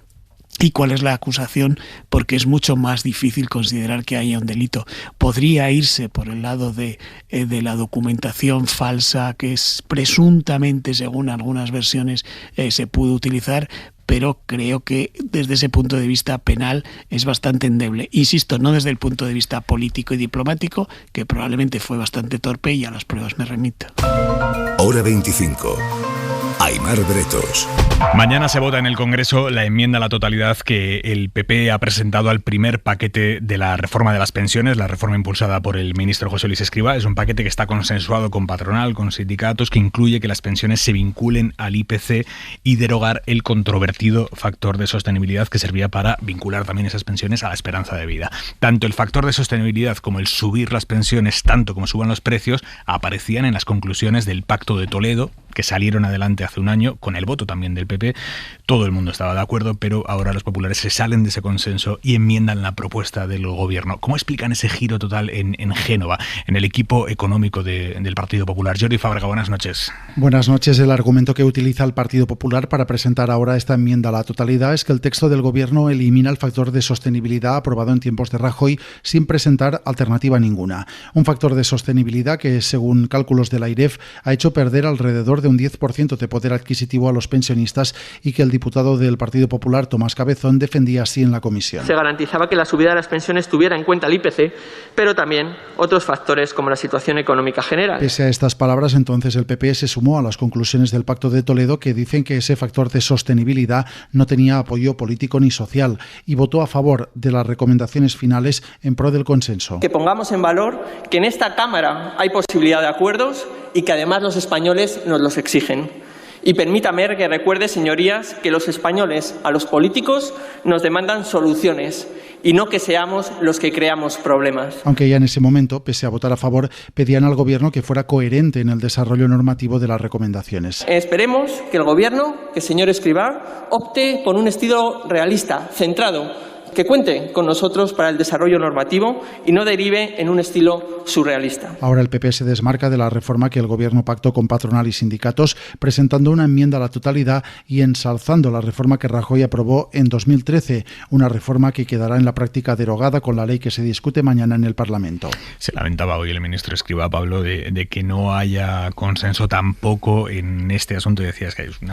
y cuál es la acusación, porque es mucho más difícil considerar que haya un delito. Podría irse por el lado de la documentación falsa que es presuntamente, según algunas versiones, se pudo utilizar, pero creo que desde ese punto de vista penal es bastante endeble. Insisto, no desde el punto de vista político y diplomático, que probablemente fue bastante torpe y a las pruebas me remito. Hora 25. Aimar Bretos. Mañana se vota en el Congreso la enmienda a la totalidad que el PP ha presentado al primer paquete de la reforma de las pensiones, la reforma impulsada por el ministro José Luis Escrivá. Es un paquete que está consensuado con patronal, con sindicatos, que incluye que las pensiones se vinculen al IPC y derogar el controvertido factor de sostenibilidad que servía para vincular también esas pensiones a la esperanza de vida. Tanto el factor de sostenibilidad como el subir las pensiones, tanto como suban los precios, aparecían en las conclusiones del Pacto de Toledo, que salieron adelante hace un año, con el voto también del PP. Todo el mundo estaba de acuerdo, pero ahora los populares se salen de ese consenso y enmiendan la propuesta del gobierno. ¿Cómo explican ese giro total en Génova, en el equipo económico del Partido Popular? Jordi Fábrega, buenas noches. Buenas noches. El argumento que utiliza el Partido Popular para presentar ahora esta enmienda a la totalidad es que el texto del gobierno elimina el factor de sostenibilidad aprobado en tiempos de Rajoy sin presentar alternativa ninguna. Un factor de sostenibilidad que, según cálculos de la AIREF, ha hecho perder alrededor de un 10% de poder adquisitivo a los pensionistas y que el diputado del Partido Popular, Tomás Cabezón, defendía así en la comisión. Se garantizaba que la subida de las pensiones tuviera en cuenta el IPC, pero también otros factores como la situación económica general. Pese a estas palabras, entonces el PP se sumó a las conclusiones del Pacto de Toledo que dicen que ese factor de sostenibilidad no tenía apoyo político ni social y votó a favor de las recomendaciones finales en pro del consenso. Que pongamos en valor que en esta Cámara hay posibilidad de acuerdos y que además los españoles nos los exigen. Y permítame que recuerde, señorías, que los españoles a los políticos nos demandan soluciones y no que seamos los que creamos problemas. Aunque ya en ese momento, pese a votar a favor, pedían al Gobierno que fuera coherente en el desarrollo normativo de las recomendaciones. Esperemos que el Gobierno, que el señor Escrivá, opte por un estilo realista, centrado, que cuente con nosotros para el desarrollo normativo y no derive en un estilo surrealista. Ahora el PP se desmarca de la reforma que el Gobierno pactó con patronal y sindicatos, presentando una enmienda a la totalidad y ensalzando la reforma que Rajoy aprobó en 2013, una reforma que quedará en la práctica derogada con la ley que se discute mañana en el Parlamento. Se lamentaba hoy el ministro Escrivá, Pablo, de que no haya consenso tampoco en este asunto. Y decías que hay un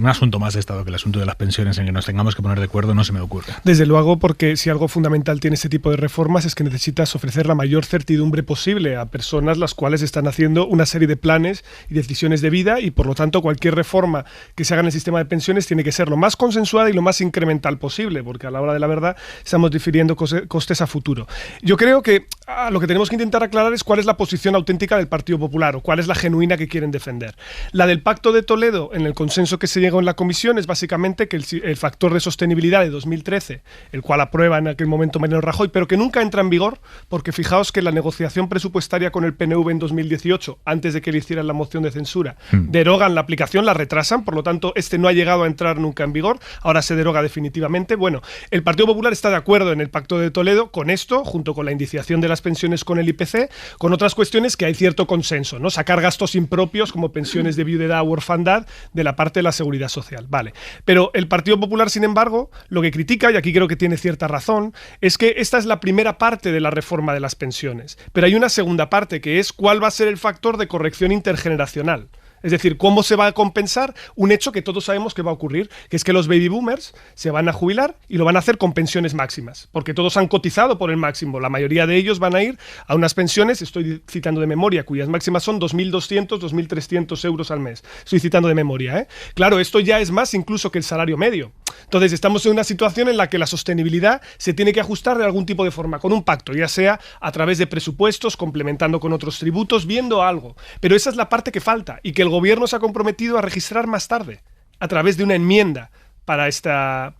asunto más de Estado que el asunto de las pensiones en que nos tengamos que poner de acuerdo, no se me ocurre. Desde luego, porque si algo fundamental tiene este tipo de reformas es que necesitas ofrecer la mayor certidumbre posible a personas las cuales están haciendo una serie de planes y decisiones de vida y por lo tanto cualquier reforma que se haga en el sistema de pensiones tiene que ser lo más consensuada y lo más incremental posible, porque a la hora de la verdad estamos difiriendo costes a futuro. Yo creo que lo que tenemos que intentar aclarar es cuál es la posición auténtica del Partido Popular o cuál es la genuina que quieren defender. La del Pacto de Toledo, en el consenso que se llegó en la comisión, es básicamente que el factor de sostenibilidad de 2013, el cual aprueba en aquel momento Mariano Rajoy, pero que nunca entra en vigor, porque fijaos que la negociación presupuestaria con el PNV en 2018, antes de que le hicieran la moción de censura, derogan la aplicación, la retrasan, por lo tanto este no ha llegado a entrar nunca en vigor, ahora se deroga definitivamente. Bueno, el Partido Popular está de acuerdo en el Pacto de Toledo con esto, junto con la indiciación de las pensiones con el IPC, con otras cuestiones que hay cierto consenso, ¿no? Sacar gastos impropios como pensiones de viudedad u orfandad de la parte de la seguridad social, vale. Pero el Partido Popular, sin embargo, lo que critica, y aquí creo que tiene cierta razón, es que esta es la primera parte de la reforma de las pensiones, pero hay una segunda parte que es cuál va a ser el factor de corrección intergeneracional. Es decir, ¿cómo se va a compensar un hecho que todos sabemos que va a ocurrir? Que es que los baby boomers se van a jubilar y lo van a hacer con pensiones máximas, porque todos han cotizado por el máximo. La mayoría de ellos van a ir a unas pensiones, estoy citando de memoria, cuyas máximas son 2.200, 2.300 euros al mes. Estoy citando de memoria, ¿eh? Claro, esto ya es más incluso que el salario medio. Entonces estamos en una situación en la que la sostenibilidad se tiene que ajustar de algún tipo de forma, con un pacto, ya sea a través de presupuestos, complementando con otros tributos, viendo algo. Pero esa es la parte que falta y que el Gobierno se ha comprometido a registrar más tarde, a través de una enmienda para esta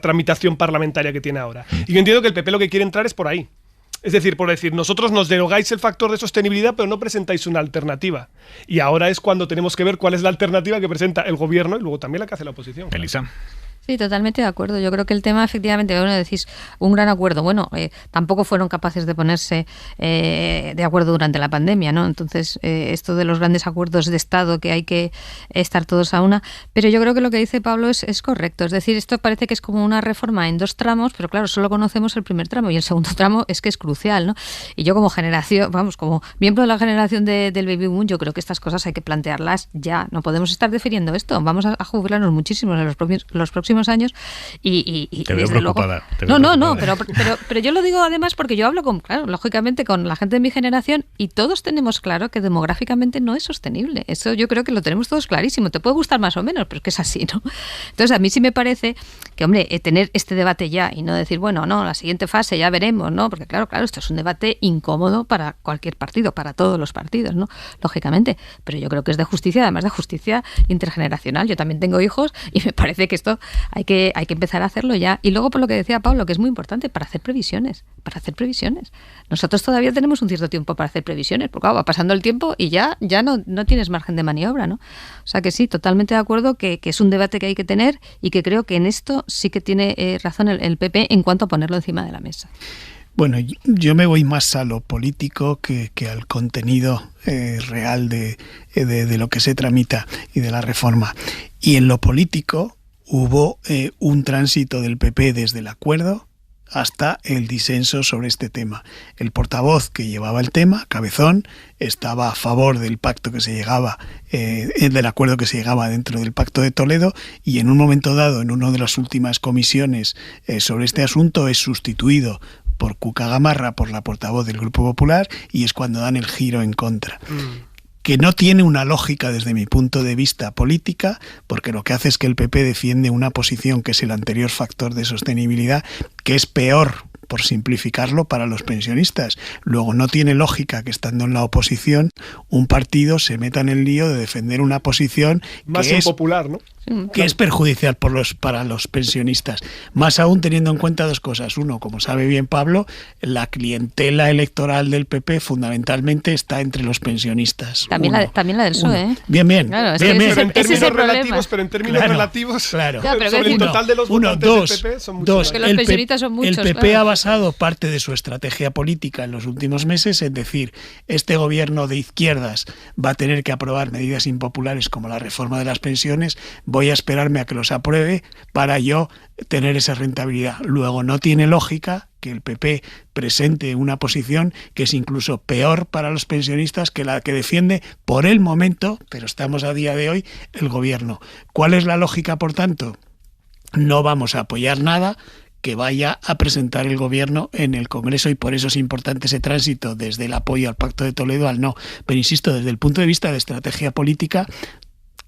tramitación parlamentaria que tiene ahora. Y yo entiendo que el PP lo que quiere entrar es por ahí. Es decir, por decir, nosotros nos derogáis el factor de sostenibilidad, pero no presentáis una alternativa. Y ahora es cuando tenemos que ver cuál es la alternativa que presenta el Gobierno y luego también la que hace la oposición. Elisa. Sí, totalmente de acuerdo. Yo creo que el tema, efectivamente, bueno, decís un gran acuerdo. Bueno, tampoco fueron capaces de ponerse de acuerdo durante la pandemia, ¿no? Entonces, esto de los grandes acuerdos de Estado, que hay que estar todos a una. Pero yo creo que lo que dice Pablo es correcto. Es decir, esto parece que es como una reforma en 2 tramos, pero claro, solo conocemos el primer tramo y el segundo tramo es que es crucial, ¿no? Y yo como generación, como miembro de la generación del Baby Boom, yo creo que estas cosas hay que plantearlas ya. No podemos estar defiriendo esto. Vamos a jubilarnos muchísimo en los próximos años y te veo preocupada. No, pero yo lo digo además porque yo hablo lógicamente con la gente de mi generación y todos tenemos claro que demográficamente no es sostenible. Eso yo creo que lo tenemos todos clarísimo. Te puede gustar más o menos, pero es que es así, ¿no? Entonces a mí sí me parece que, hombre, tener este debate ya y no decir, bueno, no, la siguiente fase ya veremos, ¿no? Porque claro, esto es un debate incómodo para cualquier partido, para todos los partidos, ¿no? Lógicamente, pero yo creo que es de justicia, además de justicia intergeneracional. Yo también tengo hijos y me parece que esto hay que empezar a hacerlo ya. Y luego, por lo que decía Pablo, que es muy importante, para hacer previsiones. Nosotros todavía tenemos un cierto tiempo para hacer previsiones, porque va pasando el tiempo y ya no tienes margen de maniobra, ¿no? O sea que sí, totalmente de acuerdo que es un debate que hay que tener y que creo que en esto sí que tiene razón el PP en cuanto a ponerlo encima de la mesa. Bueno, yo me voy más a lo político que al contenido real de lo que se tramita y de la reforma. Y en lo político hubo un tránsito del PP desde el acuerdo hasta el disenso sobre este tema. El portavoz que llevaba el tema, Cabezón, estaba a favor del pacto que se llegaba, del acuerdo que se llegaba dentro del Pacto de Toledo, y en un momento dado, en una de las últimas comisiones sobre este asunto, es sustituido por Cuca Gamarra, por la portavoz del Grupo Popular, y es cuando dan el giro en contra. Que no tiene una lógica desde mi punto de vista política, porque lo que hace es que el PP defiende una posición que es el anterior factor de sostenibilidad, que es peor, por simplificarlo, para los pensionistas. Luego no tiene lógica que, estando en la oposición, un partido se meta en el lío de defender una posición más que impopular, ¿no? Que es perjudicial para los pensionistas. Más aún teniendo en cuenta 2 cosas. Uno, como sabe bien Pablo, la clientela electoral del PP fundamentalmente está entre los pensionistas. También la del PSOE, ¿eh? Bien. Claro, bien. Pero en términos relativos, claro. Sobre el total de los votantes del PP son muchos. Porque los pensionistas son muchos. El PP ha basado parte de su estrategia política en los últimos meses en decir, este gobierno de izquierdas va a tener que aprobar medidas impopulares como la reforma de las pensiones, voy a esperarme a que los apruebe para yo tener esa rentabilidad. Luego no tiene lógica que el PP presente una posición que es incluso peor para los pensionistas que la que defiende por el momento, pero estamos a día de hoy, el gobierno. ¿Cuál es la lógica, por tanto? No vamos a apoyar nada que vaya a presentar el gobierno en el Congreso, y por eso es importante ese tránsito desde el apoyo al Pacto de Toledo al no. Pero insisto, desde el punto de vista de estrategia política,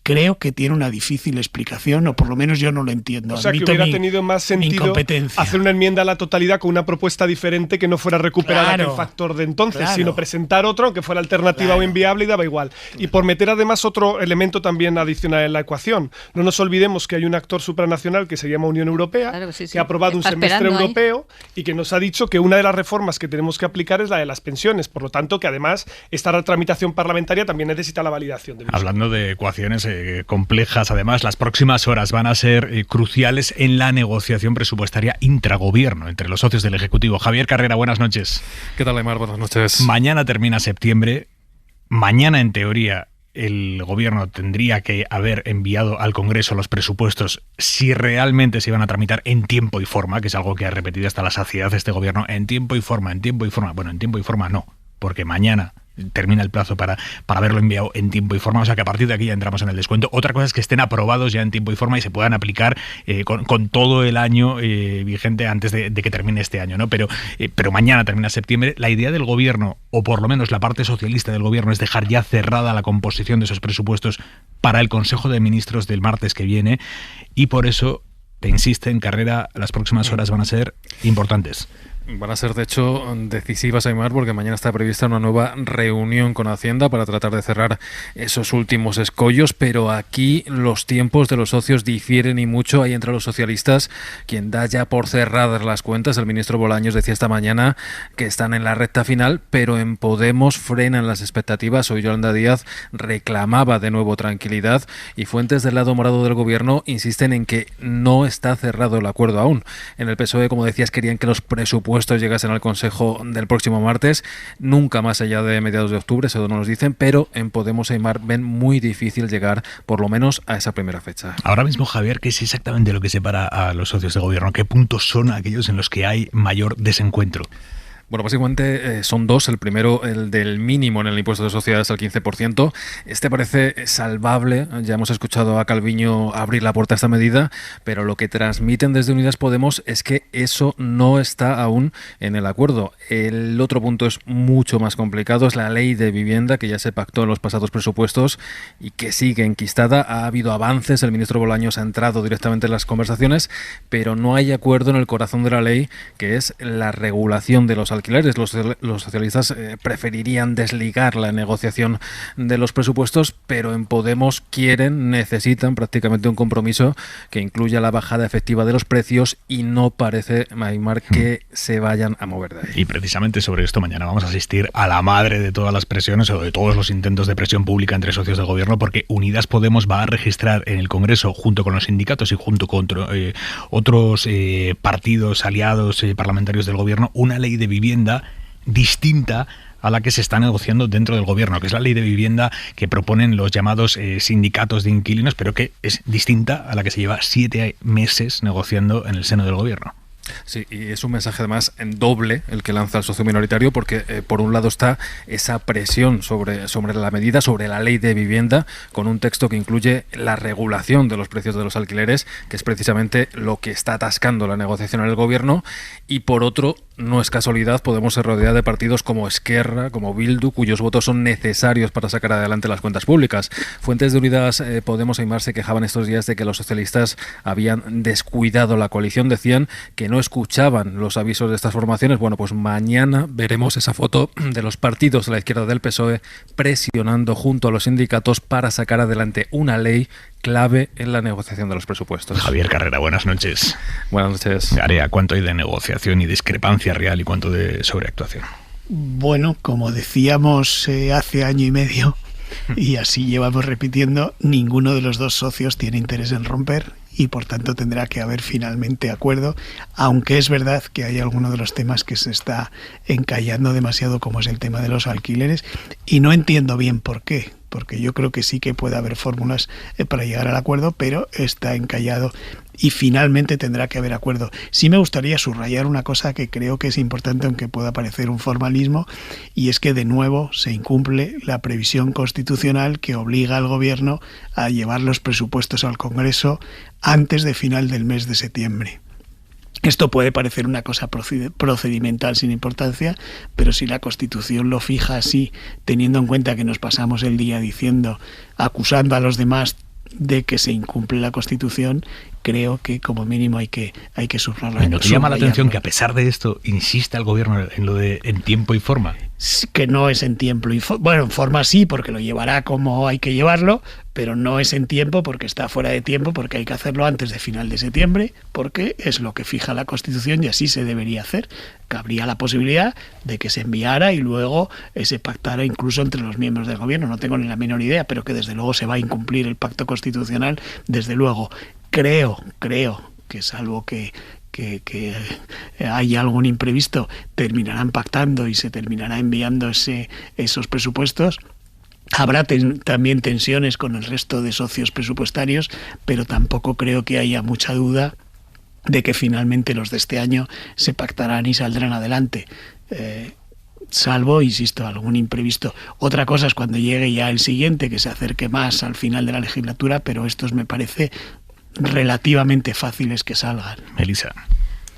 creo que tiene una difícil explicación, o por lo menos yo no lo entiendo. O sea, que hubiera tenido más sentido hacer una enmienda a la totalidad con una propuesta diferente que no fuera recuperar aquel factor de entonces, sino presentar otro, aunque fuera alternativa o inviable, y daba igual. Y por meter además otro elemento también adicional en la ecuación. No nos olvidemos que hay un actor supranacional que se llama Unión Europea, que ha aprobado un semestre europeo y que nos ha dicho que una de las reformas que tenemos que aplicar es la de las pensiones. Por lo tanto, que además esta tramitación parlamentaria también necesita la validación de Hablando de ecuaciones complejas, además, las próximas horas van a ser cruciales en la negociación presupuestaria intragobierno entre los socios del Ejecutivo. Javier Carrera, buenas noches. ¿Qué tal, Aimar? Buenas noches. Mañana termina septiembre. Mañana, en teoría, el Gobierno tendría que haber enviado al Congreso los presupuestos si realmente se iban a tramitar en tiempo y forma, que es algo que ha repetido hasta la saciedad este Gobierno. En tiempo y forma. Bueno, en tiempo y forma no, porque mañana termina el plazo para haberlo enviado en tiempo y forma, o sea que a partir de aquí ya entramos en el descuento. Otra cosa es que estén aprobados ya en tiempo y forma y se puedan aplicar con todo el año vigente antes de que termine este año, ¿no? Pero mañana termina septiembre. La idea del gobierno, o por lo menos la parte socialista del gobierno, es dejar ya cerrada la composición de esos presupuestos para el Consejo de Ministros del martes que viene, y por eso te insiste en Carrera, las próximas horas van a ser importantes. Van a ser, de hecho, decisivas, Aimar, porque mañana está prevista una nueva reunión con Hacienda para tratar de cerrar esos últimos escollos, pero aquí los tiempos de los socios difieren y mucho. Hay entre los socialistas quien da ya por cerradas las cuentas. El ministro Bolaños decía esta mañana que están en la recta final, pero en Podemos frenan las expectativas. Hoy Yolanda Díaz reclamaba de nuevo tranquilidad y fuentes del lado morado del gobierno insisten en que no está cerrado el acuerdo aún. En el PSOE, como decías, querían que los presupuestos llegasen al Consejo del próximo martes, nunca más allá de mediados de octubre, eso no nos dicen, pero en Podemos, Aimar, ven muy difícil llegar por lo menos a esa primera fecha. Ahora mismo, Javier, ¿qué es exactamente lo que separa a los socios de gobierno? ¿Qué puntos son aquellos en los que hay mayor desencuentro? Bueno, básicamente son dos. El primero, el del mínimo en el impuesto de sociedades al 15%. Este parece salvable. Ya hemos escuchado a Calviño abrir la puerta a esta medida, pero lo que transmiten desde Unidas Podemos es que eso no está aún en el acuerdo. El otro punto es mucho más complicado. Es la ley de vivienda, que ya se pactó en los pasados presupuestos y que sigue enquistada. Ha habido avances. El ministro Bolaños ha entrado directamente en las conversaciones, pero no hay acuerdo en el corazón de la ley, que es la regulación de los alquileres. Los socialistas preferirían desligar la negociación de los presupuestos, pero en Podemos necesitan prácticamente un compromiso que incluya la bajada efectiva de los precios y no parece, Aimar, que se vayan a mover de ahí. Y precisamente sobre esto mañana vamos a asistir a la madre de todas las presiones o de todos los intentos de presión pública entre socios de gobierno, porque Unidas Podemos va a registrar en el Congreso, junto con los sindicatos y junto con otros partidos aliados parlamentarios del gobierno, una ley de vivienda distinta a la que se está negociando dentro del gobierno, que es la ley de vivienda que proponen los llamados sindicatos de inquilinos, pero que es distinta a la que se lleva 7 meses negociando en el seno del gobierno. Sí, y es un mensaje además en doble el que lanza el socio minoritario, porque por un lado está esa presión sobre la medida, sobre la ley de vivienda, con un texto que incluye la regulación de los precios de los alquileres, que es precisamente lo que está atascando la negociación en el gobierno, y por otro, no es casualidad, Podemos se rodea de partidos como Esquerra, como Bildu, cuyos votos son necesarios para sacar adelante las cuentas públicas. Fuentes de Unidas Podemos, Aimar, se quejaban estos días de que los socialistas habían descuidado la coalición, decían que no escuchaban los avisos de estas formaciones. Bueno, pues mañana veremos esa foto de los partidos de la izquierda del PSOE presionando junto a los sindicatos para sacar adelante una ley clave en la negociación de los presupuestos. Javier Carrera, buenas noches. Buenas noches. Area, ¿cuánto hay de negociación y discrepancia real y cuánto de sobreactuación? Bueno, como decíamos hace año y medio, y así llevamos repitiendo, ninguno de los dos socios tiene interés en romper y por tanto tendrá que haber finalmente acuerdo, aunque es verdad que hay alguno de los temas que se está encallando demasiado, como es el tema de los alquileres, y no entiendo bien por qué, porque yo creo que sí que puede haber fórmulas para llegar al acuerdo, pero está encallado y finalmente tendrá que haber acuerdo. Sí me gustaría subrayar una cosa que creo que es importante, aunque pueda parecer un formalismo, y es que de nuevo se incumple la previsión constitucional que obliga al Gobierno a llevar los presupuestos al Congreso antes de final del mes de septiembre. Esto puede parecer una cosa procedimental sin importancia, pero si la Constitución lo fija así, teniendo en cuenta que nos pasamos el día acusando a los demás de que se incumple la Constitución, creo que como mínimo hay que subrayarlo. ¿No te llama la atención que a pesar de esto insista el Gobierno en lo de en tiempo y forma? Que no es en tiempo y forma. Bueno, en forma sí, porque lo llevará como hay que llevarlo, pero no es en tiempo porque está fuera de tiempo, porque hay que hacerlo antes de final de septiembre, porque es lo que fija la Constitución y así se debería hacer. Cabría la posibilidad de que se enviara y luego se pactara incluso entre los miembros del Gobierno. No tengo ni la menor idea, pero que desde luego se va a incumplir el pacto constitucional, desde luego. Creo que salvo que haya algún imprevisto, terminarán pactando y se terminará enviando esos presupuestos. Habrá también tensiones con el resto de socios presupuestarios, pero tampoco creo que haya mucha duda de que finalmente los de este año se pactarán y saldrán adelante. Salvo, insisto, algún imprevisto. Otra cosa es cuando llegue ya el siguiente, que se acerque más al final de la legislatura, pero estos me parece relativamente fáciles que salgan. Melissa.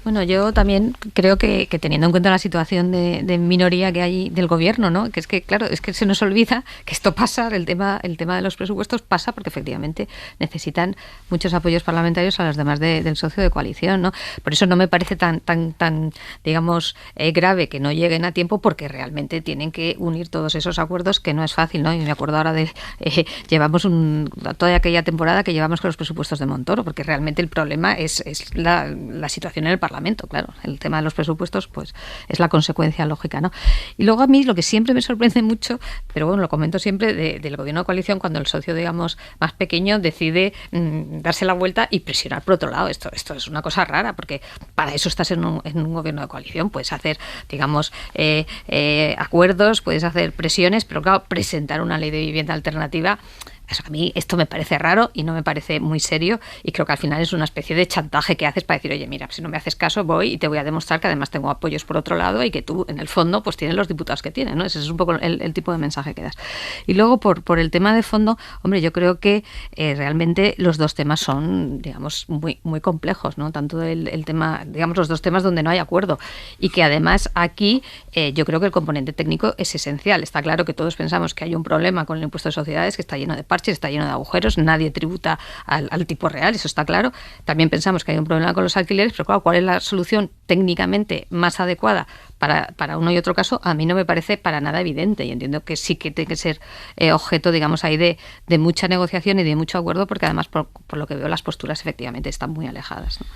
Bueno, yo también creo que teniendo en cuenta la situación de minoría que hay del gobierno, ¿no? Que es que, claro, es que se nos olvida que esto pasa, el tema de los presupuestos pasa porque efectivamente necesitan muchos apoyos parlamentarios a los demás del socio de coalición, ¿no? Por eso no me parece tan digamos, grave que no lleguen a tiempo, porque realmente tienen que unir todos esos acuerdos, que no es fácil, ¿no? Y me acuerdo ahora de llevamos toda aquella temporada que llevamos con los presupuestos de Montoro, porque realmente el problema es la situación en el Parlamento. Claro, el tema de los presupuestos pues es la consecuencia lógica, ¿no? Y luego a mí lo que siempre me sorprende mucho, pero bueno, lo comento siempre, del gobierno de coalición, cuando el socio, digamos, más pequeño decide darse la vuelta y presionar por otro lado. Esto es una cosa rara, porque para eso estás en un gobierno de coalición, puedes hacer, digamos, acuerdos, puedes hacer presiones, pero claro, presentar una ley de vivienda alternativa, a mí esto me parece raro y no me parece muy serio, y creo que al final es una especie de chantaje que haces para decir, oye, mira, si no me haces caso voy y te voy a demostrar que además tengo apoyos por otro lado y que tú en el fondo pues tienes los diputados que tienes, ¿no? Ese es un poco el tipo de mensaje que das. Y luego por el tema de fondo, hombre, yo creo que realmente los dos temas son, digamos, muy, muy complejos, ¿no? Tanto el tema, digamos, los dos temas donde no hay acuerdo, y que además aquí yo creo que el componente técnico es esencial. Está claro que todos pensamos que hay un problema con el impuesto de sociedades, que está lleno de parches, está lleno de agujeros, nadie tributa al tipo real, eso está claro. También pensamos que hay un problema con los alquileres, pero claro, ¿cuál es la solución técnicamente más adecuada para uno y otro caso? A mí no me parece para nada evidente, y entiendo que sí que tiene que ser objeto, digamos, ahí de mucha negociación y de mucho acuerdo, porque además por lo que veo las posturas efectivamente están muy alejadas, ¿no?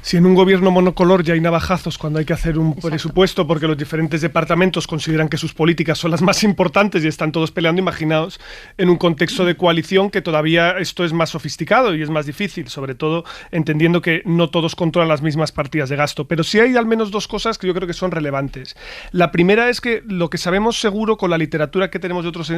Si en un gobierno monocolor ya hay navajazos cuando hay que hacer un presupuesto porque los diferentes departamentos consideran que sus políticas son las más importantes y están todos peleando, imaginaos en un contexto de coalición, que todavía esto es más sofisticado y es más difícil, sobre todo entendiendo que no todos controlan las mismas partidas de gasto. Pero sí hay al menos dos cosas que yo creo que son relevantes. La primera es que lo que sabemos seguro con la literatura que tenemos de otros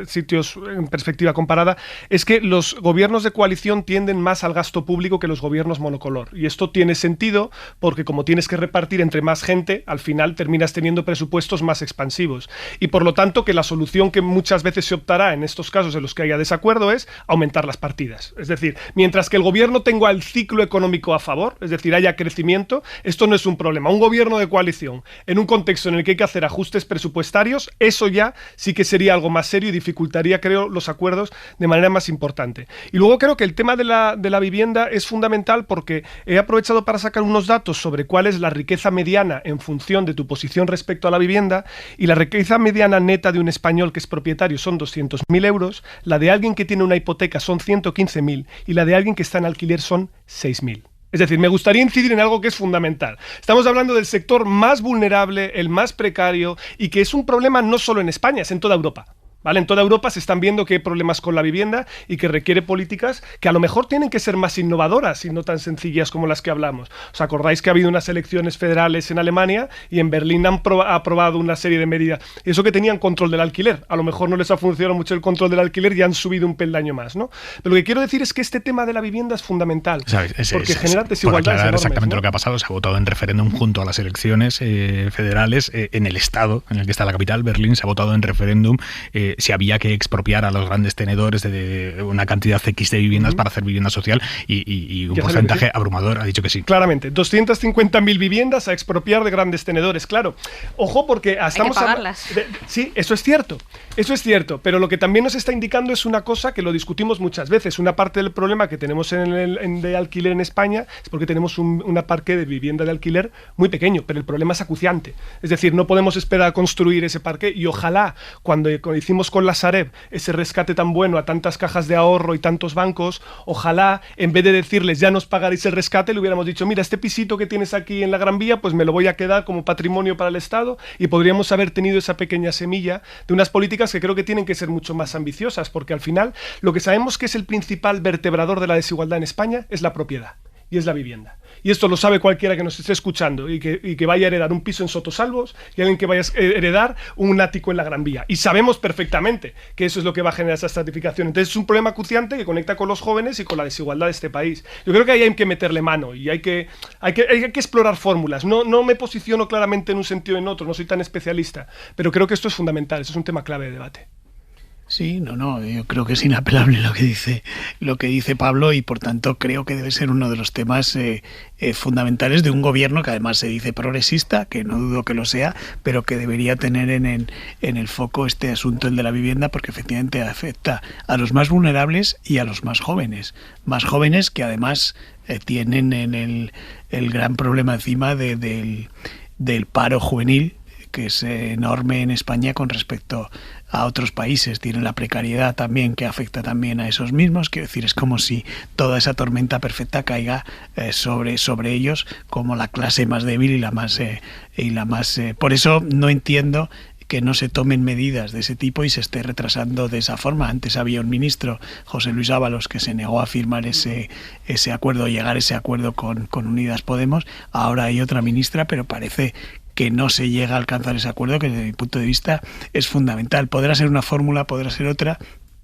sitios en perspectiva comparada es que los gobiernos de coalición tienden más al gasto público que los gobiernos monocolor. Y esto tiene sentido porque como tienes que repartir entre más gente, al final terminas teniendo presupuestos más expansivos. Y por lo tanto que la solución que muchas veces se optará en estos casos en los que haya desacuerdo es aumentar las partidas. Es decir, mientras que el gobierno tenga el ciclo económico a favor, es decir, haya crecimiento, esto no es un problema. Un gobierno de coalición en un contexto en el que hay que hacer ajustes presupuestarios, eso ya sí que sería algo más serio y dificultaría, creo, los acuerdos de manera más importante. Y luego creo que el tema de la vivienda es fundamental, porque he aprovechado para sacar unos datos sobre cuál es la riqueza mediana en función de tu posición respecto a la vivienda, y la riqueza mediana neta de un español que es propietario son 200.000 euros, la de alguien que tiene una hipoteca son 115.000 y la de alguien que está en alquiler son 6.000. Es decir, me gustaría incidir en algo que es fundamental. Estamos hablando del sector más vulnerable, el más precario, y que es un problema no solo en España, es en toda Europa. ¿Vale? En toda Europa se están viendo que hay problemas con la vivienda y que requiere políticas que a lo mejor tienen que ser más innovadoras y no tan sencillas como las que hablamos. ¿Os acordáis que ha habido unas elecciones federales en Alemania y en Berlín han aprobado una serie de medidas? Eso que tenían control del alquiler. A lo mejor no les ha funcionado mucho el control del alquiler y han subido un peldaño más, ¿no? Pero lo que quiero decir es que este tema de la vivienda es fundamental. Porque genera desigualdades enormes, exactamente, ¿no? Lo que ha pasado, se ha votado en referéndum junto a las elecciones federales en el estado en el que está la capital, Berlín. Se ha votado en referéndum si había que expropiar a los grandes tenedores de una cantidad X de viviendas para hacer vivienda social, y un porcentaje abrumador ha dicho que sí. Claramente, 250.000 viviendas a expropiar de grandes tenedores. Claro, ojo, porque estamos... Hay que pagarlas. Sí, eso es cierto, pero lo que también nos está indicando es una cosa que lo discutimos muchas veces. Una parte del problema que tenemos de alquiler en España es porque tenemos una parque de vivienda de alquiler muy pequeño, pero el problema es acuciante. Es decir, no podemos esperar a construir ese parque, y ojalá cuando hicimos con la Sareb ese rescate tan bueno a tantas cajas de ahorro y tantos bancos, ojalá en vez de decirles ya nos pagaréis el rescate, le hubiéramos dicho, mira, este pisito que tienes aquí en la Gran Vía, pues me lo voy a quedar como patrimonio para el Estado, y podríamos haber tenido esa pequeña semilla de unas políticas que creo que tienen que ser mucho más ambiciosas, porque al final lo que sabemos que es el principal vertebrador de la desigualdad en España es la propiedad y es la vivienda. Y esto lo sabe cualquiera que nos esté escuchando y que vaya a heredar un piso en Sotosalvos y alguien que vaya a heredar un ático en la Gran Vía. Y sabemos perfectamente que eso es lo que va a generar esa estratificación. Entonces es un problema acuciante que conecta con los jóvenes y con la desigualdad de este país. Yo creo que ahí hay que meterle mano y hay que explorar fórmulas. No me posiciono claramente en un sentido o en otro, no soy tan especialista, pero creo que esto es fundamental, eso es un tema clave de debate. Sí, no, yo creo que es inapelable lo que dice Pablo, y por tanto creo que debe ser uno de los temas fundamentales de un gobierno que además se dice progresista, que no dudo que lo sea, pero que debería tener en el foco este asunto, el de la vivienda, porque efectivamente afecta a los más vulnerables y a los más jóvenes que además tienen el gran problema encima del paro juvenil, que es enorme en España con respecto a otros países. Tienen la precariedad también, que afecta también a esos mismos. Quiero decir, es como si toda esa tormenta perfecta caiga sobre ellos, como la clase más débil y la más por eso no entiendo que no se tomen medidas de ese tipo y se esté retrasando de esa forma. Antes había un ministro, José Luis Ábalos, que se negó a firmar ese acuerdo, llegar a ese acuerdo con Unidas Podemos. Ahora hay otra ministra, pero parece que no se llega a alcanzar ese acuerdo, que desde mi punto de vista es fundamental. Podrá ser una fórmula, podrá ser otra.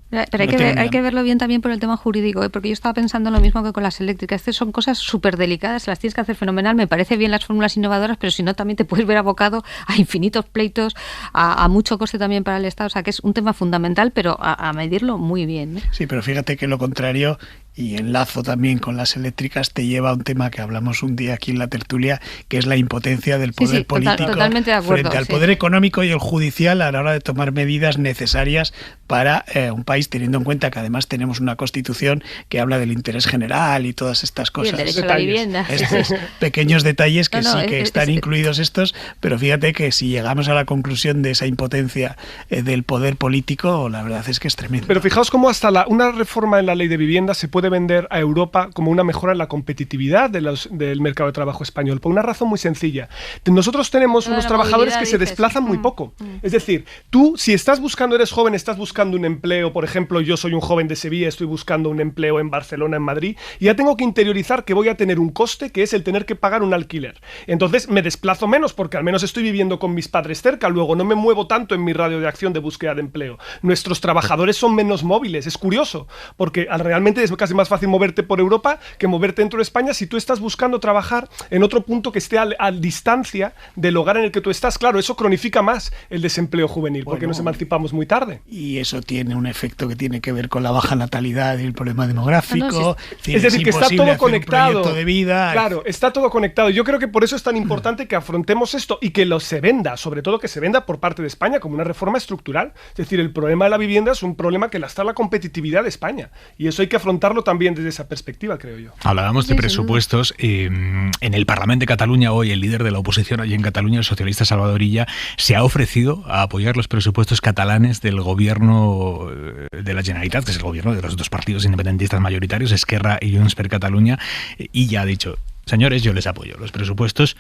Pero hay que verlo bien también por el tema jurídico, porque yo estaba pensando lo mismo que con las eléctricas. Estas son cosas súper delicadas, las tienes que hacer fenomenal. Me parece bien las fórmulas innovadoras, pero si no también te puedes ver abocado a infinitos pleitos, a mucho coste también para el Estado. O sea, que es un tema fundamental, pero a medirlo muy bien, ¿eh? Sí, pero fíjate que lo contrario, y enlazo también con las eléctricas, te lleva a un tema que hablamos un día aquí en la tertulia, que es la impotencia del poder político totalmente de acuerdo, frente al poder económico y el judicial a la hora de tomar medidas necesarias para un país, teniendo en cuenta que además tenemos una Constitución que habla del interés general y todas estas cosas. Y el derecho a la vivienda. Estos pequeños detalles que están incluidos estos, pero fíjate que si llegamos a la conclusión de esa impotencia del poder político, la verdad es que es tremendo. Pero fijaos cómo hasta una reforma en la ley de vivienda se puede vender a Europa como una mejora en la competitividad del mercado de trabajo español, por una razón muy sencilla. Nosotros tenemos unos trabajadores que se desplazan muy poco. Es decir, tú, si estás buscando, eres joven, estás buscando un empleo, por ejemplo, yo soy un joven de Sevilla, estoy buscando un empleo en Barcelona, en Madrid, y ya tengo que interiorizar que voy a tener un coste, que es el tener que pagar un alquiler. Entonces me desplazo menos, porque al menos estoy viviendo con mis padres cerca, luego no me muevo tanto en mi radio de acción de búsqueda de empleo. Nuestros trabajadores son menos móviles, es curioso, porque realmente es casi más fácil moverte por Europa que moverte dentro de España si tú estás buscando trabajar en otro punto que esté a distancia del hogar en el que tú estás. Claro, eso cronifica más el desempleo juvenil, porque nos emancipamos muy tarde. Y eso tiene un efecto que tiene que ver con la baja natalidad y el problema demográfico. Es decir, que está todo conectado. De vida. Claro, está todo conectado. Yo creo que por eso es tan importante que afrontemos esto y que se venda, sobre todo que se venda por parte de España como una reforma estructural. Es decir, el problema de la vivienda es un problema que lastra la competitividad de España, y eso hay que afrontarlo también desde esa perspectiva, creo yo. Hablábamos de presupuestos. En el Parlamento de Cataluña hoy el líder de la oposición allí en Cataluña, el socialista Salvador Illa, se ha ofrecido a apoyar los presupuestos catalanes del gobierno de la Generalitat, que es el gobierno de los dos partidos independentistas mayoritarios, Esquerra y Junts per Catalunya, y ya ha dicho: señores, yo les apoyo los presupuestos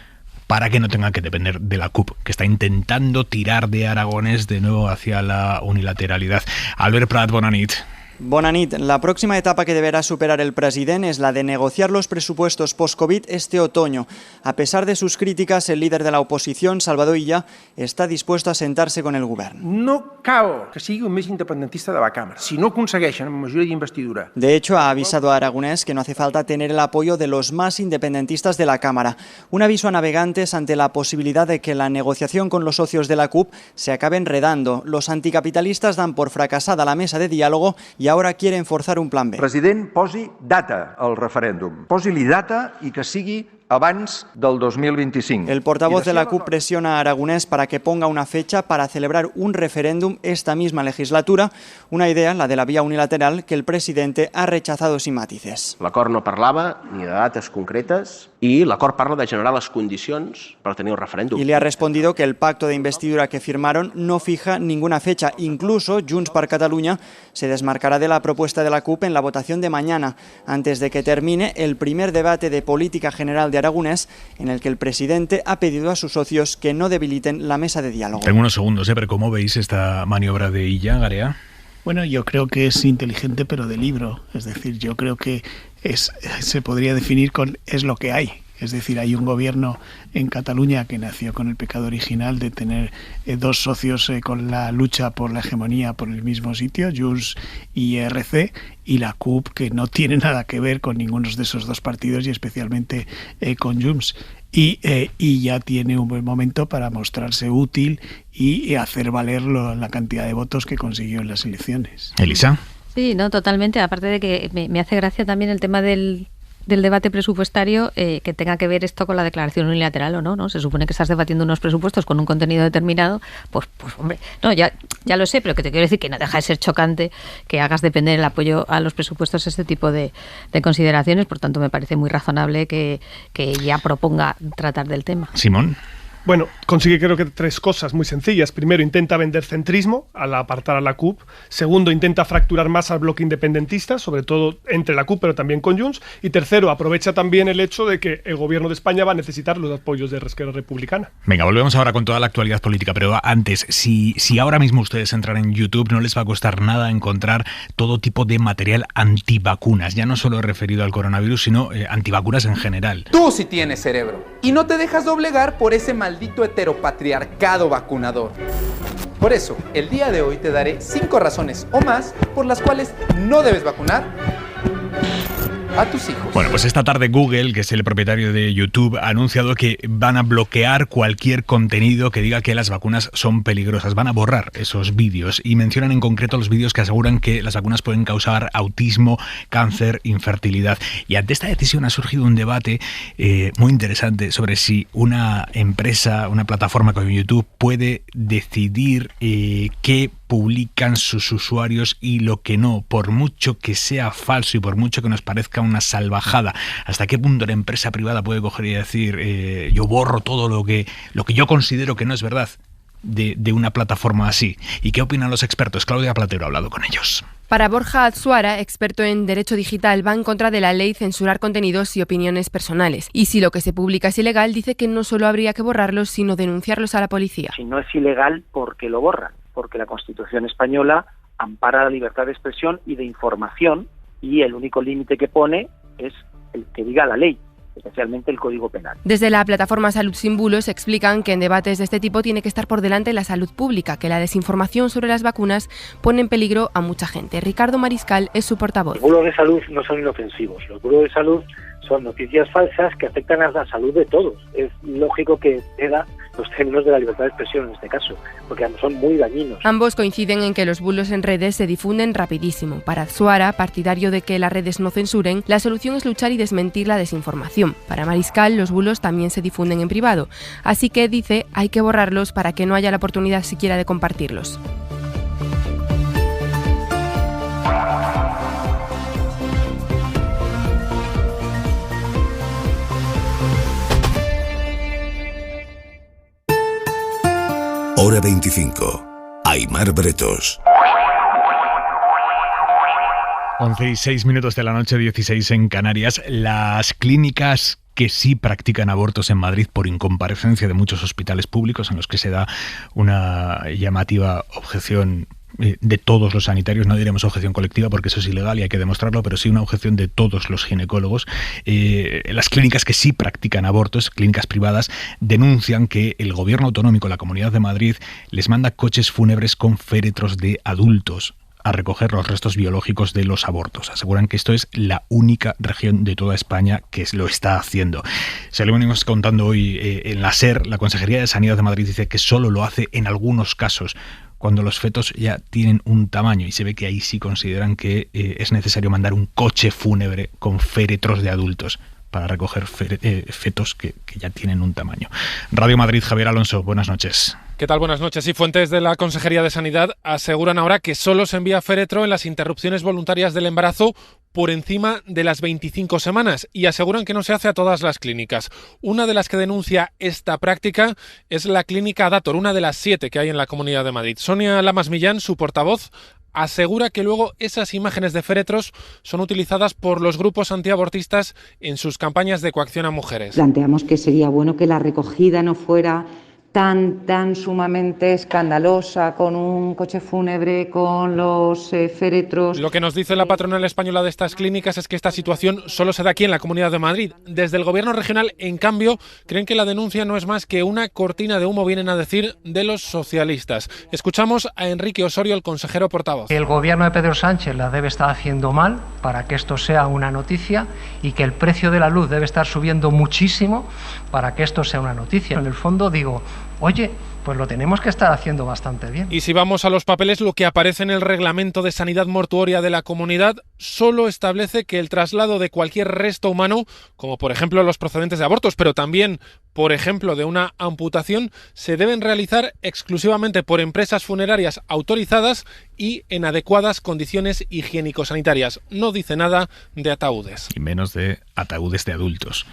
para que no tengan que depender de la CUP, que está intentando tirar de Aragonès de nuevo hacia la unilateralidad. Albert Prat, bona nit. Bona nit. La próxima etapa que deberá superar el presidente es la de negociar los presupuestos post-Covid este otoño. A pesar de sus críticas, el líder de la oposición, Salvador Illa, está dispuesto a sentarse con el govern. No cal que sigui el més independentista de la Càmera, si no aconsegueixen amb majoria d'investidura. De hecho, ha avisado a Aragonès que no hace falta tener el apoyo de los más independentistas de la Cámara. Un aviso a navegantes ante la posibilidad de que la negociación con los socios de la CUP se acabe enredando. Los anticapitalistas dan por fracasada la mesa de diálogo y ahora quieren forzar un plan B. President, posi data al referèndum. Posi-li data i que sigui abans del 2025. El portavoz de la CUP presiona a Aragonès para que ponga una fecha para celebrar un referéndum esta misma legislatura, una idea, la de la vía unilateral, que el presidente ha rechazado sin matices. L'acord no parlava ni de dates concretes i l'acord parla de generar les condicions per tenir un referèndum. Y le ha respondido que el pacto de investidura que firmaron no fija ninguna fecha. Incluso Junts per Catalunya se desmarcará de la propuesta de la CUP en la votación de mañana, antes de que termine el primer debate de política general de Aragonès, en el que el presidente ha pedido a sus socios que no debiliten la mesa de diálogo. Tengo unos segundos, pero ¿cómo veis esta maniobra de Illa, Garea? Bueno, yo creo que es inteligente, pero de libro. Es decir, yo creo que se podría definir con es lo que hay. Es decir, hay un gobierno en Cataluña que nació con el pecado original de tener dos socios con la lucha por la hegemonía por el mismo sitio, Junts y ERC, y la CUP, que no tiene nada que ver con ninguno de esos dos partidos y especialmente con Junts. y ya tiene un buen momento para mostrarse útil y hacer valer la cantidad de votos que consiguió en las elecciones. Elisa. Sí, no, totalmente. Aparte de que me hace gracia también el tema del debate presupuestario, que tenga que ver esto con la declaración unilateral o no. Se supone que estás debatiendo unos presupuestos con un contenido determinado, pues hombre, no, ya lo sé, pero que te quiero decir que no deja de ser chocante que hagas depender el apoyo a los presupuestos este tipo de consideraciones. Por tanto, me parece muy razonable que ya proponga tratar del tema. Simón. Bueno, consigue creo que 3 cosas muy sencillas. Primero, intenta vender centrismo al apartar a la CUP. Segundo, intenta fracturar más al bloque independentista, sobre todo entre la CUP, pero también con Junts. Y tercero, aprovecha también el hecho de que el gobierno de España va a necesitar los apoyos de Esquerra Republicana. Venga, volvemos ahora con toda la actualidad política, pero antes, si ahora mismo ustedes entran en YouTube, no les va a costar nada encontrar todo tipo de material antivacunas. Ya no solo referido al coronavirus, sino antivacunas en general. Tú sí tienes cerebro y no te dejas doblegar por ese maldito heteropatriarcado vacunador. Por eso, el día de hoy te daré 5 razones o más por las cuales no debes vacunar a tus hijos. Bueno, pues esta tarde Google, que es el propietario de YouTube, ha anunciado que van a bloquear cualquier contenido que diga que las vacunas son peligrosas. Van a borrar esos vídeos y mencionan en concreto los vídeos que aseguran que las vacunas pueden causar autismo, cáncer, infertilidad. Y ante esta decisión ha surgido un debate muy interesante sobre si una empresa, una plataforma como YouTube puede decidir qué publican sus usuarios y lo que no, por mucho que sea falso y por mucho que nos parezca una salvajada. ¿Hasta qué punto la empresa privada puede coger y decir yo borro todo lo que yo considero que no es verdad de una plataforma así? ¿Y qué opinan los expertos? Claudia Platero ha hablado con ellos. Para Borja Atsuara, experto en derecho digital, va en contra de la ley censurar contenidos y opiniones personales. Y si lo que se publica es ilegal, dice que no solo habría que borrarlos, sino denunciarlos a la policía. Si no es ilegal, ¿por qué lo borran? Porque la Constitución española ampara la libertad de expresión y de información, y el único límite que pone es el que diga la ley, especialmente el Código Penal. Desde la plataforma Salud Sin Bulos explican que en debates de este tipo tiene que estar por delante la salud pública, que la desinformación sobre las vacunas pone en peligro a mucha gente. Ricardo Mariscal es su portavoz. Los bulos de salud no son inofensivos. Los bulos de salud son noticias falsas que afectan a la salud de todos. Es lógico que ceda los términos de la libertad de expresión en este caso, porque son muy dañinos. Ambos coinciden en que los bulos en redes se difunden rapidísimo. Para Atsuara, partidario de que las redes no censuren, la solución es luchar y desmentir la desinformación. Para Mariscal, los bulos también se difunden en privado, así que, dice, hay que borrarlos para que no haya la oportunidad siquiera de compartirlos. Hora 25. Aimar Bretos. 11:06 de la noche, 16 en Canarias. Las clínicas que sí practican abortos en Madrid por incomparecencia de muchos hospitales públicos en los que se da una llamativa objeción de todos los sanitarios, no diremos objeción colectiva porque eso es ilegal y hay que demostrarlo, pero sí una objeción de todos los ginecólogos. Las clínicas que sí practican abortos, clínicas privadas, denuncian que el gobierno autonómico, la Comunidad de Madrid, les manda coches fúnebres con féretros de adultos a recoger los restos biológicos de los abortos. Aseguran que esto es la única región de toda España que lo está haciendo. Se lo venimos contando hoy en la SER. La Consejería de Sanidad de Madrid dice que solo lo hace en algunos casos, cuando los fetos ya tienen un tamaño, y se ve que ahí sí consideran que es necesario mandar un coche fúnebre con féretros de adultos para recoger fetos que ya tienen un tamaño. Radio Madrid, Javier Alonso, buenas noches. ¿Qué tal? Buenas noches. Y fuentes de la Consejería de Sanidad aseguran ahora que solo se envía féretro en las interrupciones voluntarias del embarazo por encima de las 25 semanas y aseguran que no se hace a todas las clínicas. Una de las que denuncia esta práctica es la clínica Dator, una de las 7 que hay en la Comunidad de Madrid. Sonia Lamas Millán, su portavoz, asegura que luego esas imágenes de féretros son utilizadas por los grupos antiabortistas en sus campañas de coacción a mujeres. Planteamos que sería bueno que la recogida no fuera tan sumamente escandalosa, con un coche fúnebre, con los féretros. Lo que nos dice la patronal española de estas clínicas es que esta situación solo se da aquí en la Comunidad de Madrid. Desde el gobierno regional, en cambio, creen que la denuncia no es más que una cortina de humo, vienen a decir, de los socialistas. Escuchamos a Enrique Osorio, el consejero portavoz. El gobierno de Pedro Sánchez la debe estar haciendo mal para que esto sea una noticia, y que el precio de la luz debe estar subiendo muchísimo para que esto sea una noticia. En el fondo digo, oye, pues lo tenemos que estar haciendo bastante bien. Y si vamos a los papeles, lo que aparece en el Reglamento de Sanidad Mortuoria de la Comunidad solo establece que el traslado de cualquier resto humano, como por ejemplo los procedentes de abortos, pero también, por ejemplo, de una amputación, se deben realizar exclusivamente por empresas funerarias autorizadas y en adecuadas condiciones higiénico-sanitarias. No dice nada de ataúdes. Y menos de ataúdes de adultos.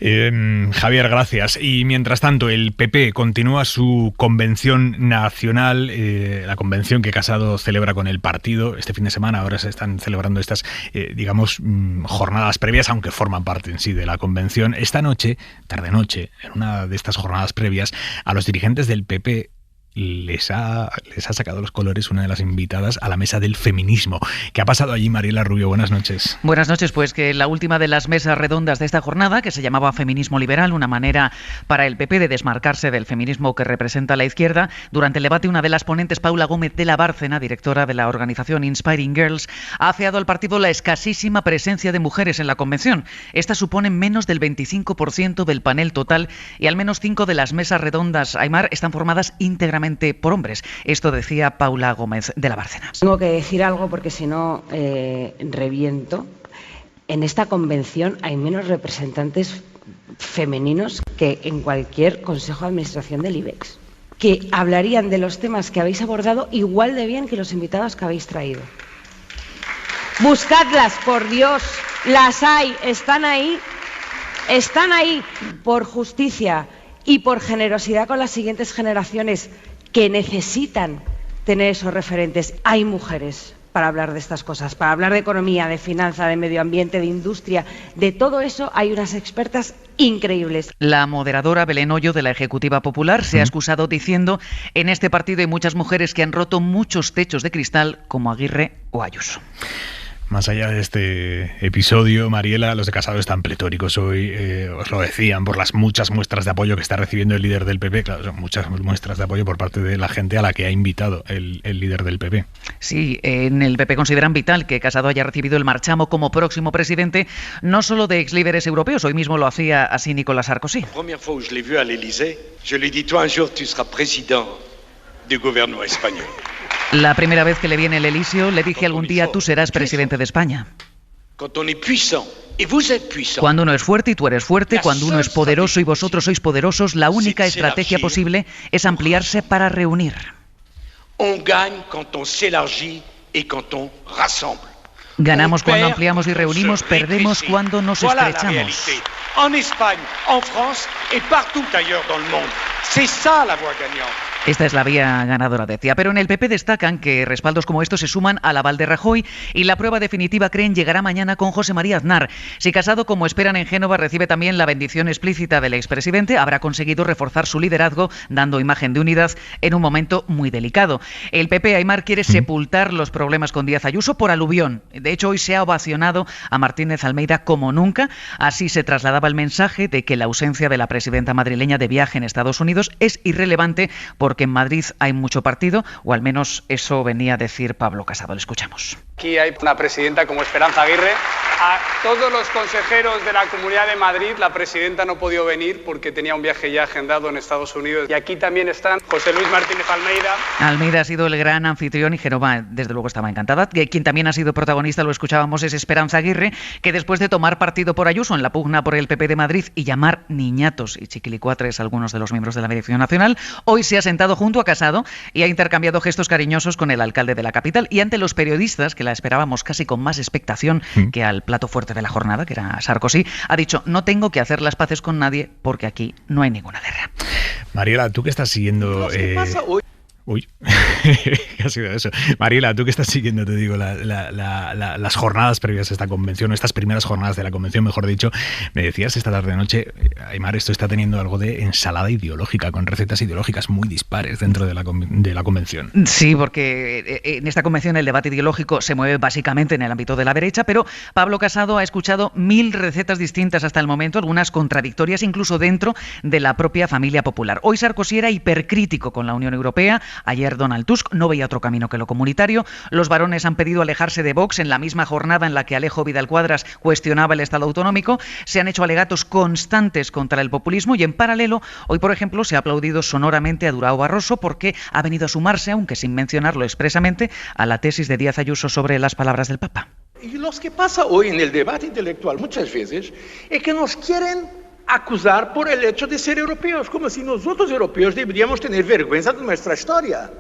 Javier, gracias. Y mientras tanto, el PP continúa su convención nacional, la convención que Casado celebra con el partido este fin de semana. Ahora se están celebrando estas, jornadas previas, aunque forman parte en sí de la convención. Esta noche, tarde-noche, en una de estas jornadas previas, a los dirigentes del PP les ha sacado los colores una de las invitadas a la mesa del feminismo. ¿Qué ha pasado allí, Mariela Rubio? Buenas noches. Buenas noches. Pues que la última de las mesas redondas de esta jornada, que se llamaba Feminismo Liberal, una manera para el PP de desmarcarse del feminismo que representa la izquierda, durante el debate una de las ponentes, Paula Gómez de la Bárcena, directora de la organización Inspiring Girls, ha afeado al partido la escasísima presencia de mujeres en la convención. Estas suponen menos del 25% del panel total, y al menos 5 de las mesas redondas, Aimar, están formadas íntegramente por hombres. Esto decía Paula Gómez de la Bárcena. Tengo que decir algo porque si no reviento. En esta convención hay menos representantes femeninos que en cualquier consejo de administración del IBEX, que hablarían de los temas que habéis abordado igual de bien que los invitados que habéis traído. Buscadlas, por Dios, las hay, están ahí por justicia y por generosidad con las siguientes generaciones que necesitan tener esos referentes. Hay mujeres para hablar de estas cosas, para hablar de economía, de finanza, de medio ambiente, de industria, de todo eso hay unas expertas increíbles. La moderadora Belén Hoyo de la Ejecutiva Popular se ha excusado diciendo: en este partido hay muchas mujeres que han roto muchos techos de cristal, como Aguirre o Ayuso. Más allá de este episodio, Mariela, los de Casado están pletóricos hoy, os lo decían, por las muchas muestras de apoyo que está recibiendo el líder del PP. Claro, son muchas muestras de apoyo por parte de la gente a la que ha invitado el líder del PP. Sí, en el PP consideran vital que Casado haya recibido el marchamo como próximo presidente, no solo de exlíderes europeos, hoy mismo lo hacía así Nicolas Sarkozy. La primera vez que je l'ai vu à l'Élysée, je lui ai dit: toi un jour tu seras président du gouvernement espagnol. La primera vez que le vi en el Elíseo, le dije: algún día tú serás presidente de España. Cuando uno es fuerte y tú eres fuerte, cuando uno es poderoso y vosotros sois poderosos, la única estrategia posible es ampliarse para reunir. Ganamos cuando ampliamos y reunimos, perdemos cuando nos estrechamos. En España, en Francia y partout ailleurs dans le monde. C'est ça la voie gagnante. Esta es la vía ganadora, decía. Pero en el PP destacan que respaldos como estos se suman al aval de Rajoy, y la prueba definitiva, creen, llegará mañana con José María Aznar. Si Casado, como esperan en Génova, recibe también la bendición explícita del expresidente, habrá conseguido reforzar su liderazgo, dando imagen de unidad en un momento muy delicado. El PP, Aimar, quiere sepultar los problemas con Díaz Ayuso por aluvión. De hecho, hoy se ha ovacionado a Martínez Almeida como nunca. Así se trasladaba el mensaje de que la ausencia de la presidenta madrileña de viaje en Estados Unidos es irrelevante porque en Madrid hay mucho partido, o al menos eso venía a decir Pablo Casado. Le escuchamos. Aquí hay una presidenta como Esperanza Aguirre. A todos los consejeros de la Comunidad de Madrid, la presidenta no ha podido venir porque tenía un viaje ya agendado en Estados Unidos. Y aquí también están José Luis Martínez Almeida. Almeida ha sido el gran anfitrión y Génova, desde luego, estaba encantada. Quien también ha sido protagonista, lo escuchábamos, es Esperanza Aguirre, que después de tomar partido por Ayuso en la pugna por el PP de Madrid y llamar niñatos y chiquilicuatres a algunos de los miembros de la Dirección Nacional, hoy se ha sentado junto a Casado y ha intercambiado gestos cariñosos con el alcalde de la capital. Y ante los periodistas, que la esperábamos casi con más expectación que al plato fuerte de la jornada, que era Sarkozy, ha dicho: no tengo que hacer las paces con nadie porque aquí no hay ninguna guerra. Mariela, tú que estás siguiendo... ¿Qué pasa hoy? Uy, ha sido eso. Mariela, tú que estás siguiendo, te digo, las jornadas previas a esta convención, o estas primeras jornadas de la convención, mejor dicho, me decías esta tarde-noche, Aimar, esto está teniendo algo de ensalada ideológica, con recetas ideológicas muy dispares dentro de la convención. Sí, porque en esta convención el debate ideológico se mueve básicamente en el ámbito de la derecha, pero Pablo Casado ha escuchado 1000 recetas distintas hasta el momento, algunas contradictorias incluso dentro de la propia familia popular. Hoy Sarkozy era hipercrítico con la Unión Europea, ayer Donald Tusk no veía otro camino que lo comunitario, los varones han pedido alejarse de Vox en la misma jornada en la que Alejo Vidal Quadras cuestionaba el Estado autonómico, se han hecho alegatos constantes contra el populismo y en paralelo, hoy por ejemplo se ha aplaudido sonoramente a Durão Barroso porque ha venido a sumarse, aunque sin mencionarlo expresamente, a la tesis de Díaz Ayuso sobre las palabras del Papa. Y lo que pasa hoy en el debate intelectual muchas veces es que nos quieren acusar por el hecho de ser europeos, como si nosotros europeos deberíamos tener vergüenza de nuestra historia.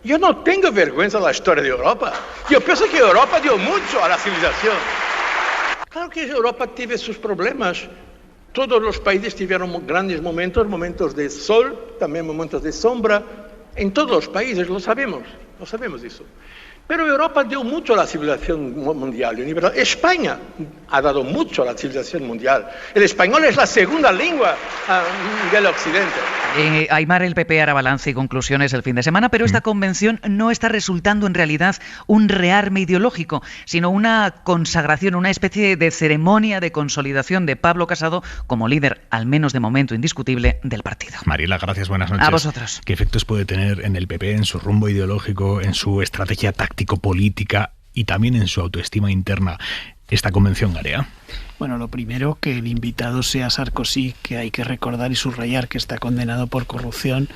Yo no tengo vergüenza de la historia de Europa. Yo pienso que Europa dio mucho a la civilización. Claro que Europa tiene sus problemas. Todos los países tuvieron grandes momentos de sol, también momentos de sombra. En todos los países lo sabemos eso. Pero Europa dio mucho a la civilización mundial. España ha dado mucho a la civilización mundial. El español es la segunda lengua a nivel occidente. Aimar, el PP hará balance y conclusiones el fin de semana, pero esta convención no está resultando en realidad un rearme ideológico, sino una consagración, una especie de ceremonia de consolidación de Pablo Casado como líder, al menos de momento indiscutible, del partido. Mariela, gracias, buenas noches. A vosotros. ¿Qué efectos puede tener en el PP, en su rumbo ideológico, en su estrategia táctico-política y también en su autoestima interna esta convención, Garea? Bueno, lo primero, que el invitado sea Sarkozy, que hay que recordar y subrayar que está condenado por corrupción.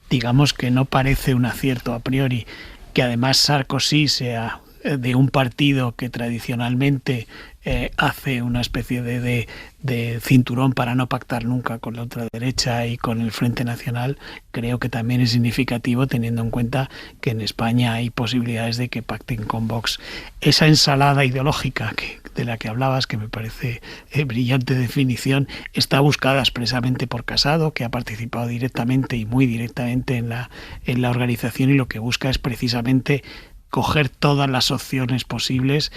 Digamos que no parece un acierto a priori que además Sarkozy sea de un partido que tradicionalmente hace una especie de cinturón para no pactar nunca con la ultraderecha y con el Frente Nacional. Creo que también es significativo teniendo en cuenta que en España hay posibilidades de que pacten con Vox. Esa ensalada ideológica de la que hablabas, que me parece brillante definición, está buscada expresamente por Casado, que ha participado directamente y muy directamente en la organización, y lo que busca es precisamente coger todas las opciones posibles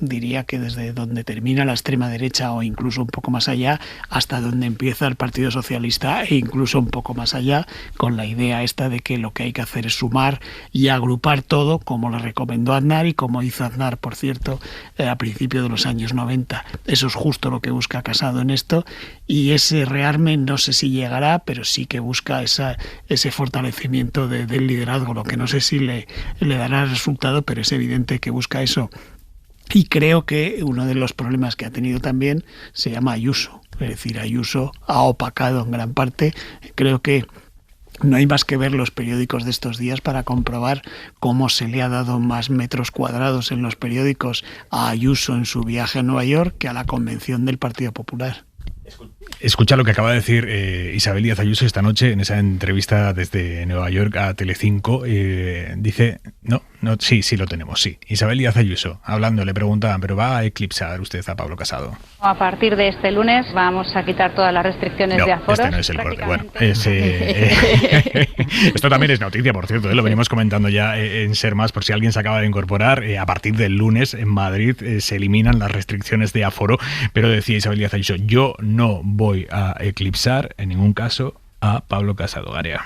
diría que desde donde termina la extrema derecha o incluso un poco más allá hasta donde empieza el Partido Socialista e incluso un poco más allá, con la idea esta de que lo que hay que hacer es sumar y agrupar todo, como le recomendó Aznar y como hizo Aznar, por cierto, a principios de los años 90. Eso es justo lo que busca Casado en esto, y ese rearme no sé si llegará, pero sí que busca ese fortalecimiento del liderazgo, lo que no sé si le dará resultado, pero es evidente que busca eso. Y creo que uno de los problemas que ha tenido también se llama Ayuso. Es decir, Ayuso ha opacado en gran parte. Creo que no hay más que ver los periódicos de estos días para comprobar cómo se le ha dado más metros cuadrados en los periódicos a Ayuso en su viaje a Nueva York que a la convención del Partido Popular. Escucha lo que acaba de decir Isabel Díaz Ayuso esta noche en esa entrevista desde Nueva York a Telecinco. Dice, sí lo tenemos, sí. Isabel Díaz Ayuso, hablando, le preguntaban, ¿pero va a eclipsar usted a Pablo Casado? A partir de este lunes vamos a quitar todas las restricciones de aforos. Este no es el problema. Bueno, esto también es noticia, por cierto, lo venimos comentando ya en Ser Más, por si alguien se acaba de incorporar. A partir del lunes en Madrid se eliminan las restricciones de aforo, pero decía Isabel Díaz Ayuso, yo no voy a eclipsar en ningún caso a Pablo Casado, Garea.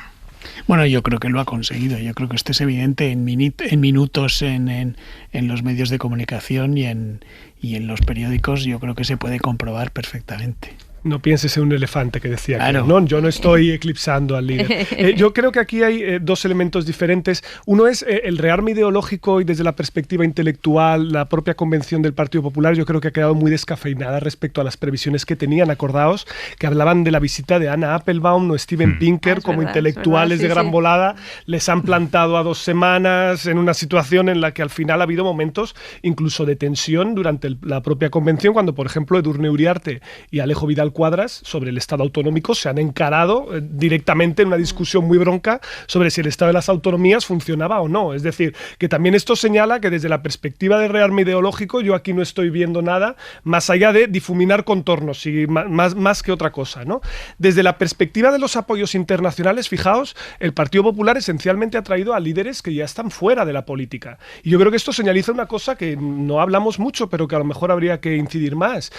Bueno, yo creo que lo ha conseguido. Yo creo que esto es evidente en minutos en los medios de comunicación y en los periódicos. Yo creo que se puede comprobar perfectamente. No pienses en un elefante, que decía claro. Que no, yo no estoy eclipsando al líder. Yo creo que aquí hay dos elementos diferentes. Uno es el rearme ideológico y desde la perspectiva intelectual, la propia convención del Partido Popular yo creo que ha quedado muy descafeinada respecto a las previsiones que tenían. Acordaos que hablaban de la visita de Anna Applebaum o Steven Pinker como verdad, intelectuales de gran volada. Les han plantado a 2 semanas en una situación en la que al final ha habido momentos incluso de tensión durante la propia convención, cuando por ejemplo Edurne Uriarte y Alejo Vidal Cuadras sobre el Estado autonómico se han encarado directamente en una discusión muy bronca sobre si el Estado de las autonomías funcionaba o no. Es decir, que también esto señala que desde la perspectiva del rearme ideológico yo aquí no estoy viendo nada más allá de difuminar contornos y más que otra cosa, ¿no? Desde la perspectiva de los apoyos internacionales, fijaos, el Partido Popular esencialmente ha traído a líderes que ya están fuera de la política. Y yo creo que esto señaliza una cosa que no hablamos mucho, pero que a lo mejor habría que incidir más: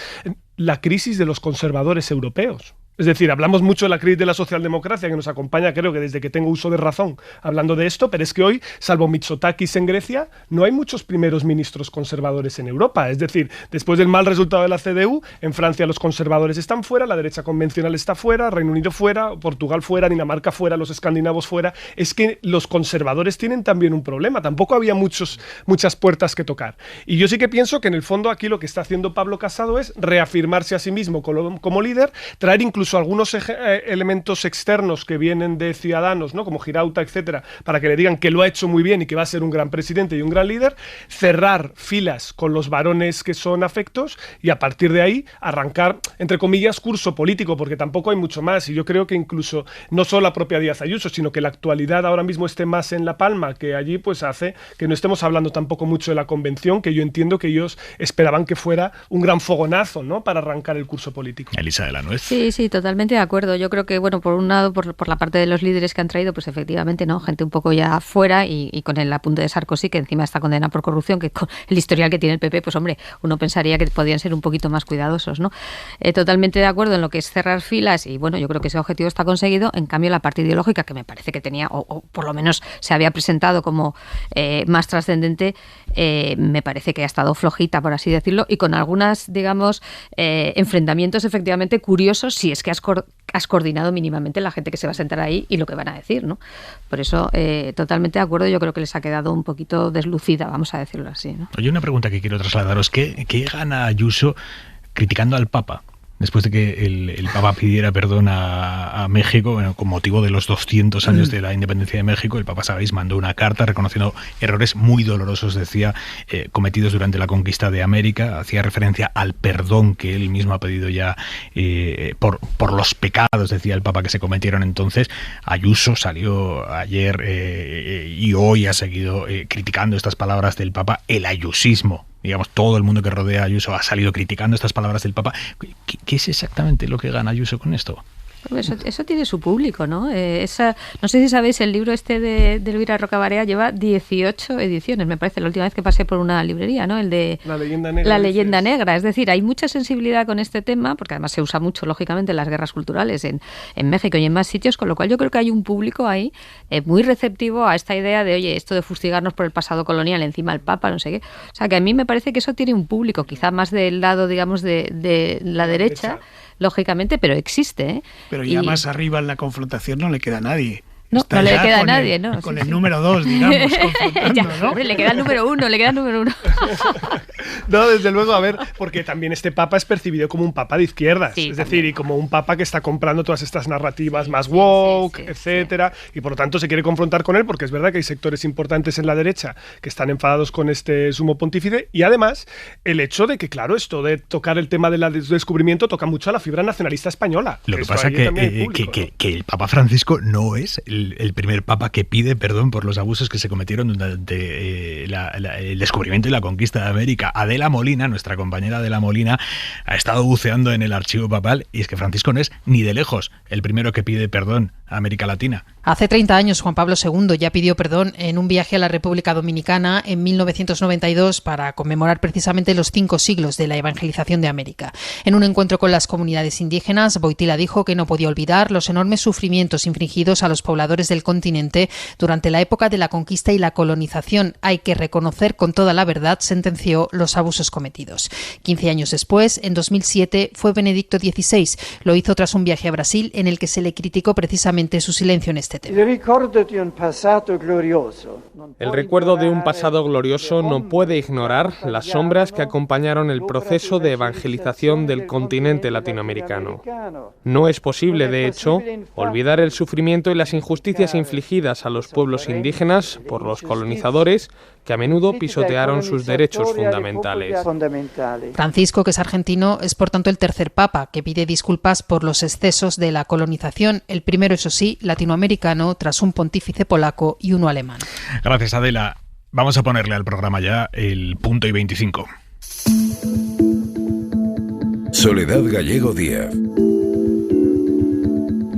la crisis de los conservadores europeos. Es decir, hablamos mucho de la crisis de la socialdemocracia, que nos acompaña, creo que desde que tengo uso de razón, hablando de esto, pero es que hoy, salvo Mitsotakis en Grecia, no hay muchos primeros ministros conservadores en Europa. Es decir, después del mal resultado de la CDU, en Francia los conservadores están fuera, la derecha convencional está fuera, Reino Unido fuera, Portugal fuera, Dinamarca fuera, los escandinavos fuera. Es que los conservadores tienen también un problema, tampoco había muchas puertas que tocar. Y yo sí que pienso que en el fondo aquí lo que está haciendo Pablo Casado es reafirmarse a sí mismo como líder, traer incluso algunos elementos externos que vienen de Ciudadanos, ¿no?, como Girauta, etcétera, para que le digan que lo ha hecho muy bien y que va a ser un gran presidente y un gran líder, cerrar filas con los varones que son afectos y a partir de ahí arrancar, entre comillas, curso político, porque tampoco hay mucho más. Y yo creo que incluso no solo la propia Díaz Ayuso, sino que la actualidad ahora mismo esté más en La Palma que allí, pues hace que no estemos hablando tampoco mucho de la convención, que yo entiendo que ellos esperaban que fuera un gran fogonazo, ¿no?, para arrancar el curso político. Elisa de la Nuez. Sí, totalmente de acuerdo. Yo creo que, bueno, por un lado, por la parte de los líderes que han traído, pues efectivamente, ¿no?, gente un poco ya fuera y con el apunte de Sarkozy, que encima está condenado por corrupción, que con el historial que tiene el PP, pues hombre, uno pensaría que podían ser un poquito más cuidadosos, ¿no? Totalmente de acuerdo en lo que es cerrar filas y, bueno, yo creo que ese objetivo está conseguido. En cambio, la parte ideológica, que me parece que tenía, o por lo menos se había presentado como más trascendente, me parece que ha estado flojita, por así decirlo, y con algunas, digamos, enfrentamientos efectivamente curiosos, si es que has coordinado mínimamente la gente que se va a sentar ahí y lo que van a decir, ¿no? Por eso, totalmente de acuerdo, yo creo que les ha quedado un poquito deslucida, vamos a decirlo así, ¿no? Oye, una pregunta que quiero trasladaros: ¿qué gana Ayuso criticando al Papa? Después de que el Papa pidiera perdón a México, bueno, con motivo de los 200 años de la independencia de México, el Papa, sabéis, mandó una carta reconociendo errores muy dolorosos, decía, cometidos durante la conquista de América. Hacía referencia al perdón que él mismo ha pedido ya por los pecados, decía el Papa, que se cometieron entonces. Ayuso salió ayer y hoy ha seguido criticando estas palabras del Papa, el ayusismo. Digamos, todo el mundo que rodea a Ayuso ha salido criticando estas palabras del Papa. ¿Qué es exactamente lo que gana Ayuso con esto? Eso tiene su público, ¿no? No sé si sabéis, el libro este de Elvira Rocabarea lleva 18 ediciones, me parece, la última vez que pasé por una librería, ¿no? El de La leyenda negra. La leyenda negra, es decir, hay mucha sensibilidad con este tema, porque además se usa mucho, lógicamente, en las guerras culturales en México y en más sitios, con lo cual yo creo que hay un público ahí muy receptivo a esta idea de, oye, esto de fustigarnos por el pasado colonial, encima el Papa, no sé qué. O sea, que a mí me parece que eso tiene un público, quizá más del lado, digamos, de la derecha, lógicamente, pero existe, ¿eh? Pero ya más arriba en la confrontación no le queda a nadie. No le queda a nadie, ¿no? Con el número 2, digamos, confrontando, ¿no? Hombre, le queda el número 1, No, desde luego, a ver, porque también este papa es percibido como un papa de izquierdas, sí, es decir, y como un papa que está comprando todas estas narrativas más woke, etcétera, y por lo tanto se quiere confrontar con él, porque es verdad que hay sectores importantes en la derecha que están enfadados con este sumo pontífice, y además el hecho de que, claro, esto de tocar el tema del descubrimiento toca mucho a la fibra nacionalista española. Lo que pasa que el Papa Francisco no es el primer papa que pide perdón por los abusos que se cometieron durante el descubrimiento y la conquista de América. Adela Molina, nuestra compañera Adela Molina, ha estado buceando en el archivo papal y es que Francisco no es ni de lejos el primero que pide perdón a América Latina. Hace 30 años Juan Pablo II ya pidió perdón en un viaje a la República Dominicana en 1992 para conmemorar precisamente los 5 siglos de la evangelización de América. En un encuentro con las comunidades indígenas, Boitila dijo que no podía olvidar los enormes sufrimientos infligidos a los pobladores del continente durante la época de la conquista y la colonización. Hay que reconocer con toda la verdad, sentenció, los abusos cometidos. 15 años después, en 2007, fue Benedicto XVI. Lo hizo tras un viaje a Brasil en el que se le criticó precisamente su silencio en este tema. El recuerdo de un pasado glorioso no puede ignorar las sombras que acompañaron el proceso de evangelización del continente latinoamericano. No es posible, de hecho, olvidar el sufrimiento y las injusticias injusticias infligidas a los pueblos indígenas por los colonizadores que a menudo pisotearon sus derechos fundamentales. Francisco, que es argentino, es por tanto el tercer papa que pide disculpas por los excesos de la colonización, el primero, eso sí, latinoamericano, tras un pontífice polaco y uno alemán. Gracias, Adela. Vamos a ponerle al programa ya el punto y 25. Soledad Gallego Díaz.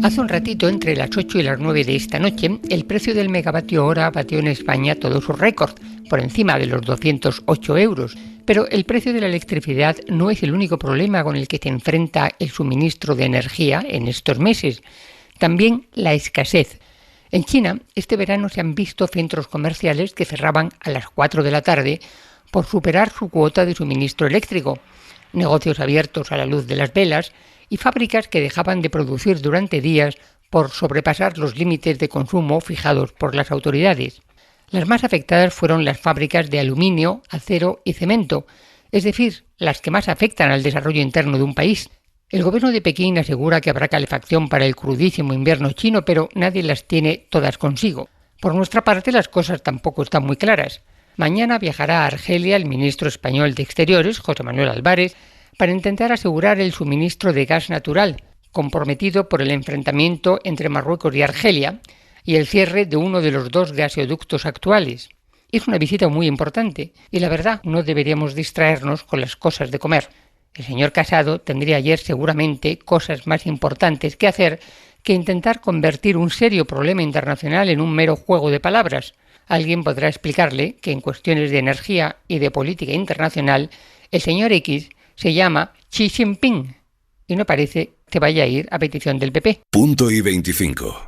Hace un ratito, entre las 8 y las 9 de esta noche, el precio del megavatio hora batió en España todo su récord, por encima de los 208 euros. Pero el precio de la electricidad no es el único problema con el que se enfrenta el suministro de energía en estos meses. También la escasez. En China, este verano se han visto centros comerciales que cerraban a las 4 de la tarde por superar su cuota de suministro eléctrico, negocios abiertos a la luz de las velas y fábricas que dejaban de producir durante días por sobrepasar los límites de consumo fijados por las autoridades. Las más afectadas fueron las fábricas de aluminio, acero y cemento, es decir, las que más afectan al desarrollo interno de un país. El gobierno de Pekín asegura que habrá calefacción para el crudísimo invierno chino, pero nadie las tiene todas consigo. Por nuestra parte, las cosas tampoco están muy claras. Mañana viajará a Argelia el ministro español de Exteriores, José Manuel Álvarez, para intentar asegurar el suministro de gas natural, comprometido por el enfrentamiento entre Marruecos y Argelia, y el cierre de uno de los 2 gasoductos actuales. Es una visita muy importante, y la verdad, no deberíamos distraernos con las cosas de comer. El señor Casado tendría ayer seguramente cosas más importantes que hacer que intentar convertir un serio problema internacional en un mero juego de palabras. Alguien podrá explicarle que en cuestiones de energía y de política internacional, el señor X se llama Xi Jinping y no parece que vaya a ir a petición del PP. Punto y 25.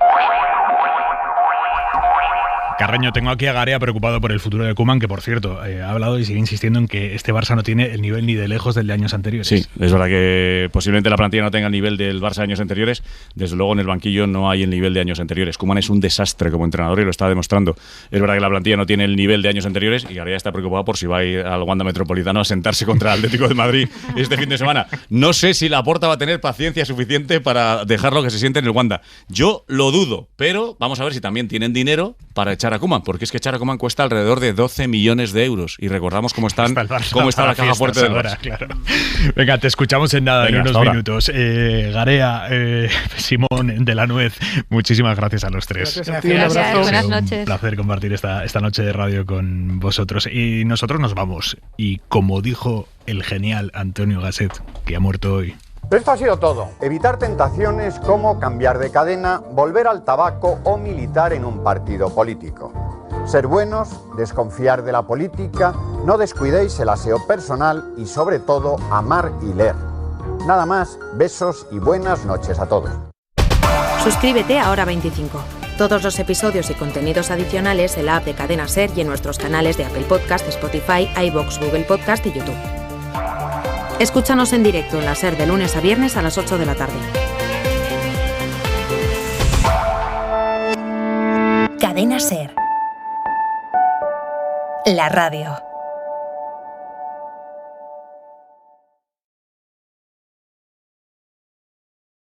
Carreño, tengo aquí a Garea preocupado por el futuro de Koeman, que por cierto ha hablado y sigue insistiendo en que este Barça no tiene el nivel ni de lejos del de años anteriores. Sí, es verdad que posiblemente la plantilla no tenga el nivel del Barça de años anteriores. Desde luego en el banquillo no hay el nivel de años anteriores. Koeman es un desastre como entrenador y lo está demostrando. Es verdad que la plantilla no tiene el nivel de años anteriores y Garea está preocupado por si va a ir al Wanda Metropolitano a sentarse contra el Atlético de Madrid este fin de semana. No sé si Laporta va a tener paciencia suficiente para dejarlo que se siente en el Wanda. Yo lo dudo, pero vamos a ver si también tienen dinero para echar a Koeman, porque es que echar a Koeman cuesta alrededor de 12 millones de euros y recordamos cómo está la caja fuerte del Barça. Claro. Venga, te escuchamos en nada, en unos minutos. Garea, Simón de la Nuez, muchísimas gracias a los tres. Gracias a ti, un abrazo. Buenas noches. Un placer compartir esta noche de radio con vosotros. Y nosotros nos vamos. Y como dijo el genial Antonio Gasset, que ha muerto hoy, esto ha sido todo. Evitar tentaciones como cambiar de cadena, volver al tabaco o militar en un partido político. Ser buenos, desconfiar de la política, no descuidéis el aseo personal y sobre todo amar y leer. Nada más, besos y buenas noches a todos. Suscríbete a Hora 25. Todos los episodios y contenidos adicionales en la app de Cadena SER y en nuestros canales de Apple Podcast, Spotify, iVoox, Google Podcast y YouTube. Escúchanos en directo en la SER de lunes a viernes a las 8 de la tarde. Cadena SER. La radio.